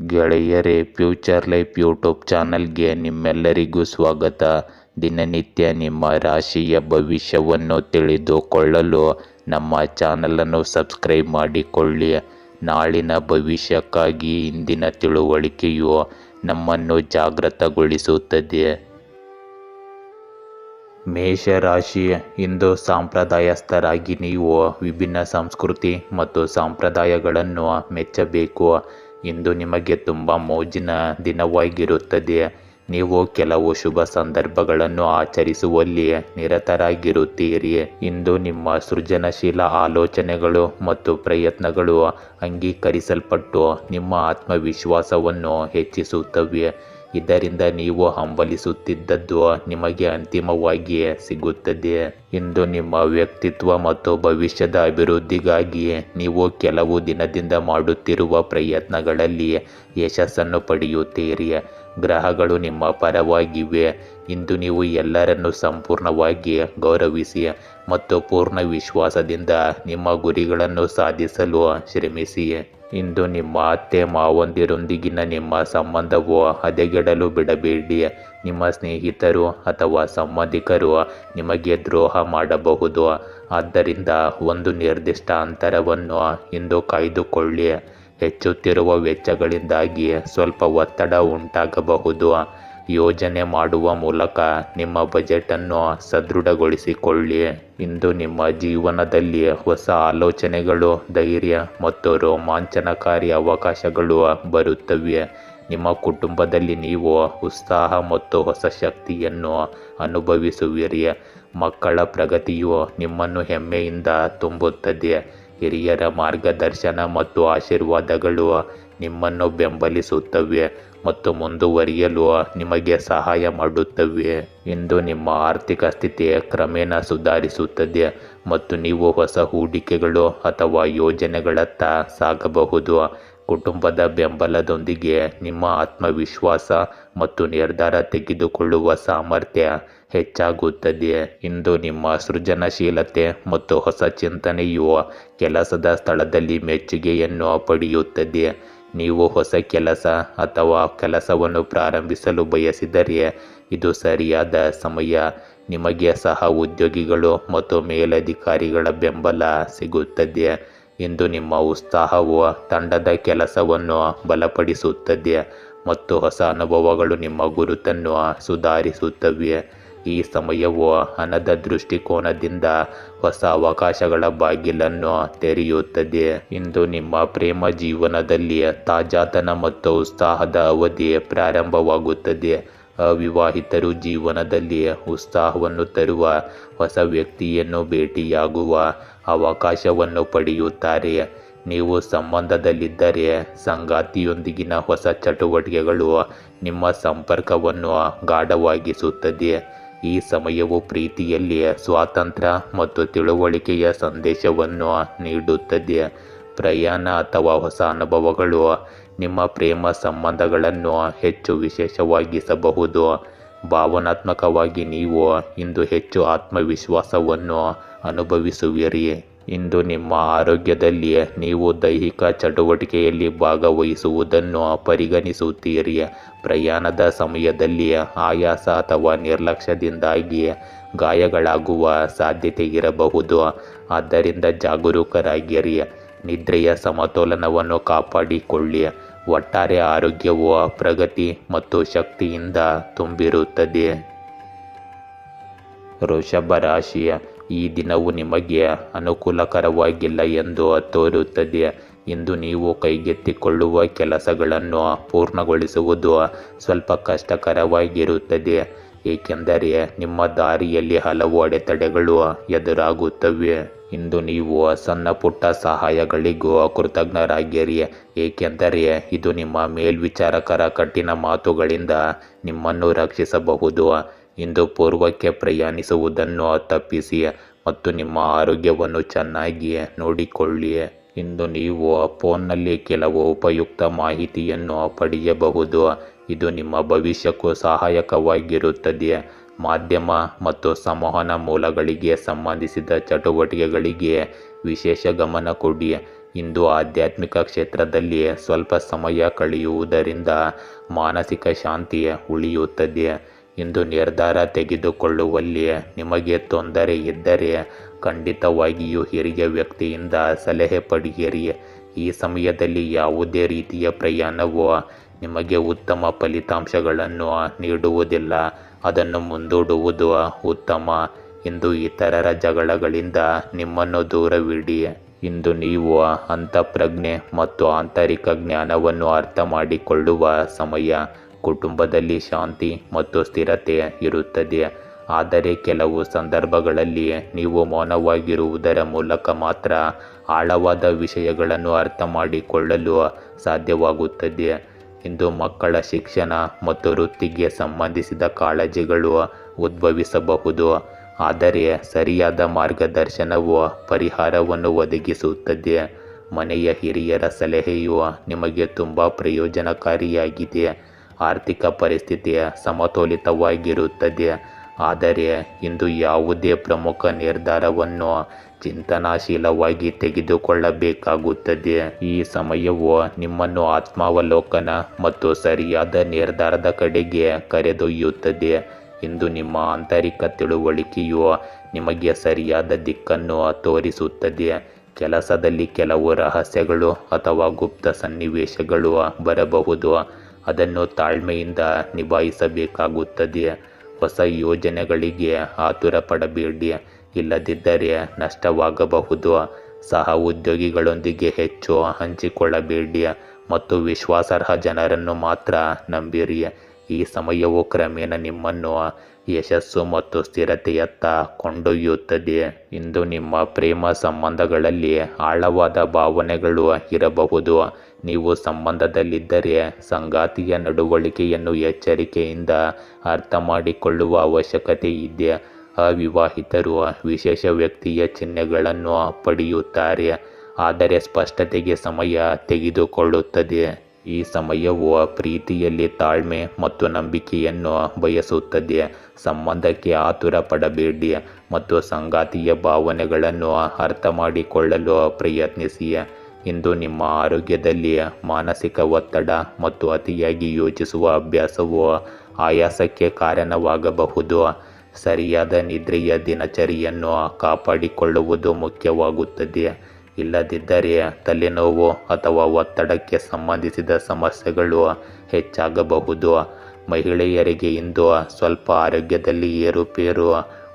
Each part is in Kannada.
ಗೆಳೆಯರೇ, ಫ್ಯೂಚರ್ ಲೈಫ್ ಯೂಟ್ಯೂಬ್ ಚಾನಲ್ಗೆ ನಿಮ್ಮೆಲ್ಲರಿಗೂ ಸ್ವಾಗತ. ದಿನನಿತ್ಯ ನಿಮ್ಮ ರಾಶಿಯ ಭವಿಷ್ಯವನ್ನು ತಿಳಿದುಕೊಳ್ಳಲು ನಮ್ಮ ಚಾನಲನ್ನು ಸಬ್ಸ್ಕ್ರೈಬ್ ಮಾಡಿಕೊಳ್ಳಿ. ನಾಳಿನ ಭವಿಷ್ಯಕ್ಕಾಗಿ ಇಂದಿನ ತಿಳುವಳಿಕೆಯು ನಮ್ಮನ್ನು ಜಾಗೃತಗೊಳಿಸುತ್ತದೆ. ಮೇಷರಾಶಿ, ಇಂದು ಸಾಂಪ್ರದಾಯಸ್ಥರಾಗಿ ನೀವು ವಿಭಿನ್ನ ಸಂಸ್ಕೃತಿ ಮತ್ತು ಸಂಪ್ರದಾಯಗಳನ್ನು ಮೆಚ್ಚಬೇಕು. ಇಂದು ನಿಮಗೆ ತುಂಬ ಮೋಜಿನ ದಿನವಾಗಿರುತ್ತದೆ. ನೀವು ಕೆಲವು ಶುಭ ಸಂದರ್ಭಗಳನ್ನು ಆಚರಿಸುವಲ್ಲಿ ನಿರತರಾಗಿರುತ್ತೀರಿ. ಇಂದು ನಿಮ್ಮ ಸೃಜನಶೀಲ ಆಲೋಚನೆಗಳು ಮತ್ತು ಪ್ರಯತ್ನಗಳು ಅಂಗೀಕರಿಸಲ್ಪಟ್ಟು ನಿಮ್ಮ ಆತ್ಮವಿಶ್ವಾಸವನ್ನು ಹೆಚ್ಚಿಸುತ್ತವೆ. ಇದರಿಂದ ನೀವು ಹಂಬಲಿಸುತ್ತಿದ್ದದ್ದು ನಿಮಗೆ ಅಂತಿಮವಾಗಿ ಸಿಗುತ್ತದೆ. ಇಂದು ನಿಮ್ಮ ವ್ಯಕ್ತಿತ್ವ ಮತ್ತು ಭವಿಷ್ಯದ ಅಭಿವೃದ್ಧಿಗಾಗಿ ನೀವು ಕೆಲವು ದಿನದಿಂದ ಮಾಡುತ್ತಿರುವ ಪ್ರಯತ್ನಗಳಲ್ಲಿ ಯಶಸ್ಸನ್ನು ಪಡೆಯುತ್ತೀರಿ. ಗ್ರಹಗಳು ನಿಮ್ಮ ಪರವಾಗಿವೆ. ಇಂದು ನೀವು ಎಲ್ಲರನ್ನೂ ಸಂಪೂರ್ಣವಾಗಿ ಗೌರವಿಸಿ ಮತ್ತು ಪೂರ್ಣ ವಿಶ್ವಾಸದಿಂದ ನಿಮ್ಮ ಗುರಿಗಳನ್ನು ಸಾಧಿಸಲು ಶ್ರಮಿಸಿ. ಇಂದು ನಿಮ್ಮ ಅತ್ತೆ ಮಾವಂದಿರೊಂದಿಗಿನ ನಿಮ್ಮ ಸಂಬಂಧವು ಹದಗೆಡಲು ಬಿಡಬೇಡಿ. ನಿಮ್ಮ ಸ್ನೇಹಿತರು ಅಥವಾ ಸಂಬಂಧಿಕರು ನಿಮಗೆ ದ್ರೋಹ ಮಾಡಬಹುದು. ಆದ್ದರಿಂದ ಒಂದು ನಿರ್ದಿಷ್ಟ ಅಂತರವನ್ನು ಇಂದು ಕಾಯ್ದುಕೊಳ್ಳಿ. ಹೆಚ್ಚುತ್ತಿರುವ ವೆಚ್ಚಗಳಿಂದಾಗಿ ಸ್ವಲ್ಪ ಒತ್ತಡ ಉಂಟಾಗಬಹುದು. ಯೋಜನೆ ಮಾಡುವ ಮೂಲಕ ನಿಮ್ಮ ಬಜೆಟನ್ನು ಸದೃಢಗೊಳಿಸಿಕೊಳ್ಳಿ. ಇಂದು ನಿಮ್ಮ ಜೀವನದಲ್ಲಿ ಹೊಸ ಆಲೋಚನೆಗಳು, ಧೈರ್ಯ ಮತ್ತು ರೋಮಾಂಚನಕಾರಿ ಅವಕಾಶಗಳು ಬರುತ್ತವೆ. ನಿಮ್ಮ ಕುಟುಂಬದಲ್ಲಿ ನೀವು ಉತ್ಸಾಹ ಮತ್ತು ಹೊಸ ಶಕ್ತಿಯನ್ನು ಅನುಭವಿಸುವಿರಿ. ಮಕ್ಕಳ ಪ್ರಗತಿಯು ನಿಮ್ಮನ್ನು ಹೆಮ್ಮೆಯಿಂದ ತುಂಬುತ್ತದೆ. ಹಿರಿಯರ ಮಾರ್ಗದರ್ಶನ ಮತ್ತು ಆಶೀರ್ವಾದಗಳು ನಿಮ್ಮನ್ನು ಬೆಂಬಲಿಸುತ್ತವೆ ಮತ್ತು ಮುಂದುವರಿಯಲು ನಿಮಗೆ ಸಹಾಯ ಮಾಡುತ್ತವೆ. ಇಂದು ನಿಮ್ಮ ಆರ್ಥಿಕ ಸ್ಥಿತಿ ಕ್ರಮೇಣ ಸುಧಾರಿಸುತ್ತದೆ ಮತ್ತು ನೀವು ಹೊಸ ಹೂಡಿಕೆಗಳು ಅಥವಾ ಯೋಜನೆಗಳತ್ತ ಸಾಗಬಹುದು. ಕುಟುಂಬದ ಬೆಂಬಲದೊಂದಿಗೆ ನಿಮ್ಮ ಆತ್ಮವಿಶ್ವಾಸ ಮತ್ತು ನಿರ್ಧಾರ ತೆಗೆದುಕೊಳ್ಳುವ ಸಾಮರ್ಥ್ಯ ಹೆಚ್ಚಾಗುತ್ತದೆ. ಇಂದು ನಿಮ್ಮ ಸೃಜನಶೀಲತೆ ಮತ್ತು ಹೊಸ ಚಿಂತನೆಯು ಕೆಲಸದ ಸ್ಥಳದಲ್ಲಿ ಮೆಚ್ಚುಗೆಯನ್ನು ಪಡೆಯುತ್ತದೆ. ನೀವು ಹೊಸ ಕೆಲಸ ಅಥವಾ ಕೆಲಸವನ್ನು ಪ್ರಾರಂಭಿಸಲು ಬಯಸಿದರೆ ಇದು ಸರಿಯಾದ ಸಮಯ. ನಿಮಗೆ ಸಹ ಉದ್ಯೋಗಿಗಳು ಮತ್ತು ಮೇಲಧಿಕಾರಿಗಳ ಬೆಂಬಲ ಸಿಗುತ್ತದೆ. ಇಂದು ನಿಮ್ಮ ಉತ್ಸಾಹವು ತಂಡದ ಕೆಲಸವನ್ನು ಬಲಪಡಿಸುತ್ತದೆ ಮತ್ತು ಹೊಸ ಅನುಭವಗಳು ನಿಮ್ಮ ಗುರುತನ್ನು ಸುಧಾರಿಸುತ್ತವೆ. ಈ ಸಮಯವು ಹಣದ ದೃಷ್ಟಿಕೋನದಿಂದ ಹೊಸ ಅವಕಾಶಗಳ ಬಾಗಿಲನ್ನು ತೆರೆಯುತ್ತದೆ. ಇಂದು ನಿಮ್ಮ ಪ್ರೇಮ ಜೀವನದಲ್ಲಿ ತಾಜಾತನ ಮತ್ತು ಉತ್ಸಾಹದ ಅವಧಿ ಪ್ರಾರಂಭವಾಗುತ್ತದೆ. ಅವಿವಾಹಿತರು ಜೀವನದಲ್ಲಿ ಉತ್ಸಾಹವನ್ನು ತರುವ ಹೊಸ ವ್ಯಕ್ತಿಯನ್ನು ಭೇಟಿಯಾಗುವ ಅವಕಾಶವನ್ನು ಪಡೆಯುತ್ತಾರೆ. ನೀವು ಸಂಬಂಧದಲ್ಲಿದ್ದರೆ ಸಂಗಾತಿಯೊಂದಿಗಿನ ಹೊಸ ಚಟುವಟಿಕೆಗಳು ನಿಮ್ಮ ಸಂಪರ್ಕವನ್ನು ಗಾಢವಾಗಿಸುತ್ತದೆ. ಈ ಸಮಯವು ಪ್ರೀತಿಯಲ್ಲಿ ಸ್ವಾತಂತ್ರ್ಯ ಮತ್ತು ತಿಳುವಳಿಕೆಯ ಸಂದೇಶವನ್ನು ನೀಡುತ್ತದೆ. ಪ್ರಯಾಣ ಅಥವಾ ಹೊಸ ಅನುಭವಗಳು ನಿಮ್ಮ ಪ್ರೇಮ ಸಂಬಂಧಗಳನ್ನು ಹೆಚ್ಚು ವಿಶೇಷವಾಗಿಸಬಹುದು. ಭಾವನಾತ್ಮಕವಾಗಿ ನೀವು ಇಂದು ಹೆಚ್ಚು ಆತ್ಮವಿಶ್ವಾಸವನ್ನು ಅನುಭವಿಸುವಿರಿ. ಇಂದು ನಿಮ್ಮ ಆರೋಗ್ಯದಲ್ಲಿ ನೀವು ದೈಹಿಕ ಚಟುವಟಿಕೆಯಲ್ಲಿ ಭಾಗವಹಿಸುವುದನ್ನು ಪರಿಗಣಿಸುತ್ತೀರಿ. ಪ್ರಯಾಣದ ಸಮಯದಲ್ಲಿ ಆಯಾಸ ಅಥವಾ ನಿರ್ಲಕ್ಷ್ಯದಿಂದಾಗಿ ಗಾಯಗಳಾಗುವ ಸಾಧ್ಯತೆ ಇರಬಹುದು. ಆದ್ದರಿಂದ ಜಾಗರೂಕರಾಗಿರಿ. ನಿದ್ರೆಯ ಸಮತೋಲನವನ್ನು ಕಾಪಾಡಿಕೊಳ್ಳಿ. ಒಟ್ಟಾರೆ ಆರೋಗ್ಯವು ಪ್ರಗತಿ ಮತ್ತು ಶಕ್ತಿಯಿಂದ ತುಂಬಿರುತ್ತದೆ. ವೃಷಭ ರಾಶಿ, ಈ ದಿನವು ನಿಮಗೆ ಅನುಕೂಲಕರವಾಗಿಲ್ಲ ಎಂದು ತೋರುತ್ತದೆ. ಇಂದು ನೀವು ಕೈಗೆತ್ತಿಕೊಳ್ಳುವ ಕೆಲಸಗಳನ್ನು ಪೂರ್ಣಗೊಳಿಸುವುದು ಸ್ವಲ್ಪ ಕಷ್ಟಕರವಾಗಿರುತ್ತದೆ, ಏಕೆಂದರೆ ನಿಮ್ಮ ದಾರಿಯಲ್ಲಿ ಹಲವು ಅಡೆತಡೆಗಳು ಎದುರಾಗುತ್ತವೆ. ಇಂದು ನೀವು ಸಣ್ಣ ಪುಟ್ಟ ಸಹಾಯಗಳಿಗೂ ಕೃತಜ್ಞರಾಗಿರಿ, ಏಕೆಂದರೆ ಇದು ನಿಮ್ಮ ಮೇಲ್ವಿಚಾರಕರ ಕಠಿಣ ಮಾತುಗಳಿಂದ ನಿಮ್ಮನ್ನು ರಕ್ಷಿಸಬಹುದು. ಇಂದು ಪೂರ್ವಕ್ಕೆ ಪ್ರಯಾಣಿಸುವುದನ್ನು ತಪ್ಪಿಸಿ ಮತ್ತು ನಿಮ್ಮ ಆರೋಗ್ಯವನ್ನು ಚೆನ್ನಾಗಿ ನೋಡಿಕೊಳ್ಳಿ. ಇಂದು ನೀವು ಫೋನ್ನಲ್ಲಿ ಕೆಲವು ಉಪಯುಕ್ತ ಮಾಹಿತಿಯನ್ನು ಪಡೆಯಬಹುದು. ಇದು ನಿಮ್ಮ ಭವಿಷ್ಯಕ್ಕೂ ಸಹಾಯಕವಾಗಿರುತ್ತದೆ. ಮಾಧ್ಯಮ ಮತ್ತು ಸಂವಹನ ಮೂಲಗಳಿಗೆ ಸಂಬಂಧಿಸಿದ ಚಟುವಟಿಕೆಗಳಿಗೆ ವಿಶೇಷ ಗಮನ ಕೊಡಿ. ಇಂದು ಆಧ್ಯಾತ್ಮಿಕ ಕ್ಷೇತ್ರದಲ್ಲಿ ಸ್ವಲ್ಪ ಸಮಯ ಕಳೆಯುವುದರಿಂದ ಮಾನಸಿಕ ಶಾಂತಿ ಉಳಿಯುತ್ತದೆ. ಇಂದು ನಿರ್ಧಾರ ತೆಗೆದುಕೊಳ್ಳುವಲ್ಲಿ ನಿಮಗೆ ತೊಂದರೆ ಇದ್ದರೆ ಖಂಡಿತವಾಗಿಯೂ ಹಿರಿಯ ವ್ಯಕ್ತಿಯಿಂದ ಸಲಹೆ ಪಡೆಯಿರಿ. ಈ ಸಮಯದಲ್ಲಿ ಯಾವುದೇ ರೀತಿಯ ಪ್ರಯಾಣವು ನಿಮಗೆ ಉತ್ತಮ ಫಲಿತಾಂಶಗಳನ್ನು ನೀಡುವುದಿಲ್ಲ. ಅದನ್ನು ಮುಂದೂಡುವುದು ಉತ್ತಮ. ಇಂದು ಇತರರ ಜಗಳಗಳಿಂದ ನಿಮ್ಮನ್ನು ದೂರವಿಡಿ. ಇಂದು ನೀವು ಅಂತಃಪ್ರಜ್ಞೆ ಮತ್ತು ಆಂತರಿಕ ಜ್ಞಾನವನ್ನು ಅರ್ಥ ಮಾಡಿಕೊಳ್ಳುವ ಸಮಯ. ಕುಟುಂಬದಲ್ಲಿ ಶಾಂತಿ ಮತ್ತು ಸ್ಥಿರತೆ ಇರುತ್ತದೆ. ಆದರೆ ಕೆಲವು ಸಂದರ್ಭಗಳಲ್ಲಿ ನೀವು ಮೌನವಾಗಿರುವುದರ ಮೂಲಕ ಮಾತ್ರ ಆಳವಾದ ವಿಷಯಗಳನ್ನು ಅರ್ಥ ಮಾಡಿಕೊಳ್ಳಲು ಸಾಧ್ಯವಾಗುತ್ತದೆ. ಇಂದು ಮಕ್ಕಳ ಶಿಕ್ಷಣ ಮತ್ತು ವೃತ್ತಿಗೆ ಸಂಬಂಧಿಸಿದ ಕಾಳಜಿಗಳು ಉದ್ಭವಿಸಬಹುದು. ಆದರೆ ಸರಿಯಾದ ಮಾರ್ಗದರ್ಶನವು ಪರಿಹಾರವನ್ನು ಒದಗಿಸುತ್ತದೆ. ಮನೆಯ ಹಿರಿಯರ ಸಲಹೆಯು ನಿಮಗೆ ತುಂಬ ಪ್ರಯೋಜನಕಾರಿಯಾಗಿದೆ. ಆರ್ಥಿಕ ಪರಿಸ್ಥಿತಿ ಸಮತೋಲಿತವಾಗಿರುತ್ತದೆ. ಆದರೆ ಇಂದು ಯಾವುದೇ ಪ್ರಮುಖ ನಿರ್ಧಾರವನ್ನು ಚಿಂತನಾಶೀಲವಾಗಿ ತೆಗೆದುಕೊಳ್ಳಬೇಕಾಗುತ್ತದೆ. ಈ ಸಮಯವು ನಿಮ್ಮನ್ನು ಆತ್ಮಾವಲೋಕನ ಮತ್ತು ಸರಿಯಾದ ನಿರ್ಧಾರದ ಕಡೆಗೆ ಕರೆದೊಯ್ಯುತ್ತದೆ. ಇಂದು ನಿಮ್ಮ ಆಂತರಿಕ ತಿಳುವಳಿಕೆಯು ನಿಮಗೆ ಸರಿಯಾದ ದಿಕ್ಕನ್ನು ತೋರಿಸುತ್ತದೆ. ಕೆಲಸದಲ್ಲಿ ಕೆಲವು ರಹಸ್ಯಗಳು ಅಥವಾ ಗುಪ್ತ ಸನ್ನಿವೇಶಗಳು ಬರಬಹುದು. ಅದನ್ನು ತಾಳ್ಮೆಯಿಂದ ನಿಭಾಯಿಸಬೇಕಾಗುತ್ತದೆ. ಹೊಸ ಯೋಜನೆಗಳಿಗೆ ಆತುರ ಪಡಬೇಡಿ, ಇಲ್ಲದಿದ್ದರೆ ನಷ್ಟವಾಗಬಹುದು. ಸಹ ಉದ್ಯೋಗಿಗಳೊಂದಿಗೆ ಹೆಚ್ಚು ಹಂಚಿಕೊಳ್ಳಬೇಡಿ ಮತ್ತು ವಿಶ್ವಾಸಾರ್ಹ ಜನರನ್ನು ಮಾತ್ರ ನಂಬಿರಿ. ಈ ಸಮಯವು ಕ್ರಮೇಣ ನಿಮ್ಮನ್ನು ಯಶಸ್ಸು ಮತ್ತು ಸ್ಥಿರತೆಯತ್ತ ಕೊಂಡೊಯ್ಯುತ್ತದೆ. ಇಂದು ನಿಮ್ಮ ಪ್ರೇಮ ಸಂಬಂಧಗಳಲ್ಲಿ ಆಳವಾದ ಭಾವನೆಗಳು ಇರಬಹುದು. ನೀವು ಸಂಬಂಧದಲ್ಲಿದ್ದರೆ ಸಂಗಾತಿಯ ನಡವಳಿಕೆಯನ್ನು ಎಚ್ಚರಿಕೆಯಿಂದ ಅರ್ಥ ಮಾಡಿಕೊಳ್ಳುವ ಅವಶ್ಯಕತೆ ಇದೆ. ಅವಿವಾಹಿತರು ವಿಶೇಷ ವ್ಯಕ್ತಿಯ ಚಿಹ್ನೆಗಳನ್ನು ಪಡೆಯುತ್ತಾರೆ, ಆದರೆ ಸ್ಪಷ್ಟತೆಗೆ ಸಮಯ ತೆಗೆದುಕೊಳ್ಳುತ್ತದೆ. ಈ ಸಮಯವು ಪ್ರೀತಿಯಲ್ಲಿ ತಾಳ್ಮೆ ಮತ್ತು ನಂಬಿಕೆಯನ್ನು ಬಯಸುತ್ತದೆ. ಸಂಬಂಧಕ್ಕೆ ಆತುರ ಪಡಬೇಡಿ ಮತ್ತು ಸಂಗಾತಿಯ ಭಾವನೆಗಳನ್ನು ಅರ್ಥ ಮಾಡಿಕೊಳ್ಳಲು ಪ್ರಯತ್ನಿಸಿ. ಇಂದು ನಿಮ್ಮ ಆರೋಗ್ಯದಲ್ಲಿ ಮಾನಸಿಕ ಒತ್ತಡ ಮತ್ತು ಅತಿಯಾಗಿ ಯೋಚಿಸುವ ಅಭ್ಯಾಸವು ಆಯಾಸಕ್ಕೆ ಕಾರಣವಾಗಬಹುದು. ಸರಿಯಾದ ನಿದ್ರೆಯ ದಿನಚರಿಯನ್ನು ಕಾಪಾಡಿಕೊಳ್ಳುವುದು ಮುಖ್ಯವಾಗುತ್ತದೆ. ಇಲ್ಲದಿದ್ದರೆ ತಲೆನೋವು ಅಥವಾ ಒತ್ತಡಕ್ಕೆ ಸಂಬಂಧಿಸಿದ ಸಮಸ್ಯೆಗಳು ಹೆಚ್ಚಾಗಬಹುದು. ಮಹಿಳೆಯರಿಗೆ ಇಂದು ಸ್ವಲ್ಪ ಆರೋಗ್ಯದಲ್ಲಿ ಏರುಪೇರು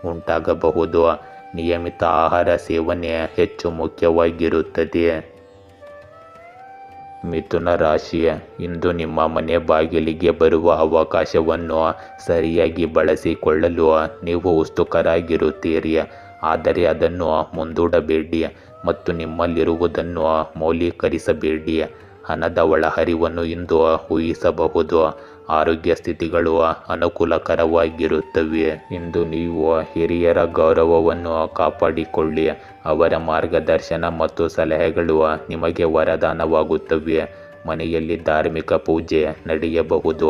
ಉಂಟಾಗಬಹುದು. ನಿಯಮಿತ ಆಹಾರ ಸೇವನೆ ಹೆಚ್ಚು ಮುಖ್ಯವಾಗಿರುತ್ತದೆ. ಮಿಥುನ ರಾಶಿ, ಇಂದು ನಿಮ್ಮ ಮನೆ ಬಾಗಿಲಿಗೆ ಬರುವ ಅವಕಾಶವನ್ನು ಸರಿಯಾಗಿ ಬಳಸಿಕೊಳ್ಳಲು ನೀವು ಉತ್ಸುಕರಾಗಿರುತ್ತೀರಿ. ಆದರೆ ಅದನ್ನು ಮುಂದೂಡಬೇಡಿ ಮತ್ತು ನಿಮ್ಮಲ್ಲಿರುವುದನ್ನು ಮೌಲ್ಯೀಕರಿಸಬೇಡಿ. ಹಣದ ಒಳಹರಿವನ್ನು ಇಂದು ಊಹಿಸಬಹುದು. ಆರೋಗ್ಯ ಸ್ಥಿತಿಗಳು ಅನುಕೂಲಕರವಾಗಿರುತ್ತವೆ. ಇಂದು ನೀವು ಹಿರಿಯರ ಗೌರವವನ್ನು ಕಾಪಾಡಿಕೊಳ್ಳಿ. ಅವರ ಮಾರ್ಗದರ್ಶನ ಮತ್ತು ಸಲಹೆಗಳು ನಿಮಗೆ ವರದಾನವಾಗುತ್ತವೆ. ಮನೆಯಲ್ಲಿ ಧಾರ್ಮಿಕ ಪೂಜೆ ನಡೆಯಬಹುದು.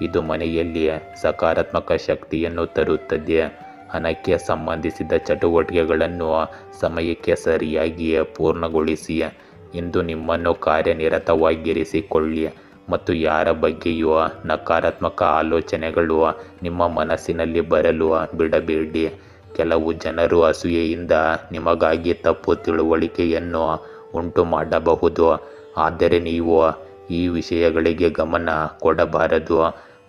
ಇದು ಮನೆಯಲ್ಲಿ ಸಕಾರಾತ್ಮಕ ಶಕ್ತಿಯನ್ನು ತರುತ್ತದೆ. ಹಣಕ್ಕೆ ಸಂಬಂಧಿಸಿದ ಚಟುವಟಿಕೆಗಳನ್ನು ಸಮಯಕ್ಕೆ ಸರಿಯಾಗಿ ಪೂರ್ಣಗೊಳಿಸಿ. ಇಂದು ನಿಮ್ಮನ್ನು ಕಾರ್ಯನಿರತವಾಗಿರಿಸಿಕೊಳ್ಳಿ ಮತ್ತು ಯಾರ ಬಗ್ಗೆಯೂ ನಕಾರಾತ್ಮಕ ಆಲೋಚನೆಗಳು ನಿಮ್ಮ ಮನಸ್ಸಿನಲ್ಲಿ ಬರಲು ಬಿಡಬೇಡಿ. ಕೆಲವು ಜನರು ಅಸೂಯೆಯಿಂದ ನಿಮಗಾಗಿ ತಪ್ಪು ತಿಳುವಳಿಕೆಯನ್ನು ಉಂಟು ಮಾಡಬಹುದು. ಆದರೆ ನೀವು ಈ ವಿಷಯಗಳಿಗೆ ಗಮನ ಕೊಡಬಾರದು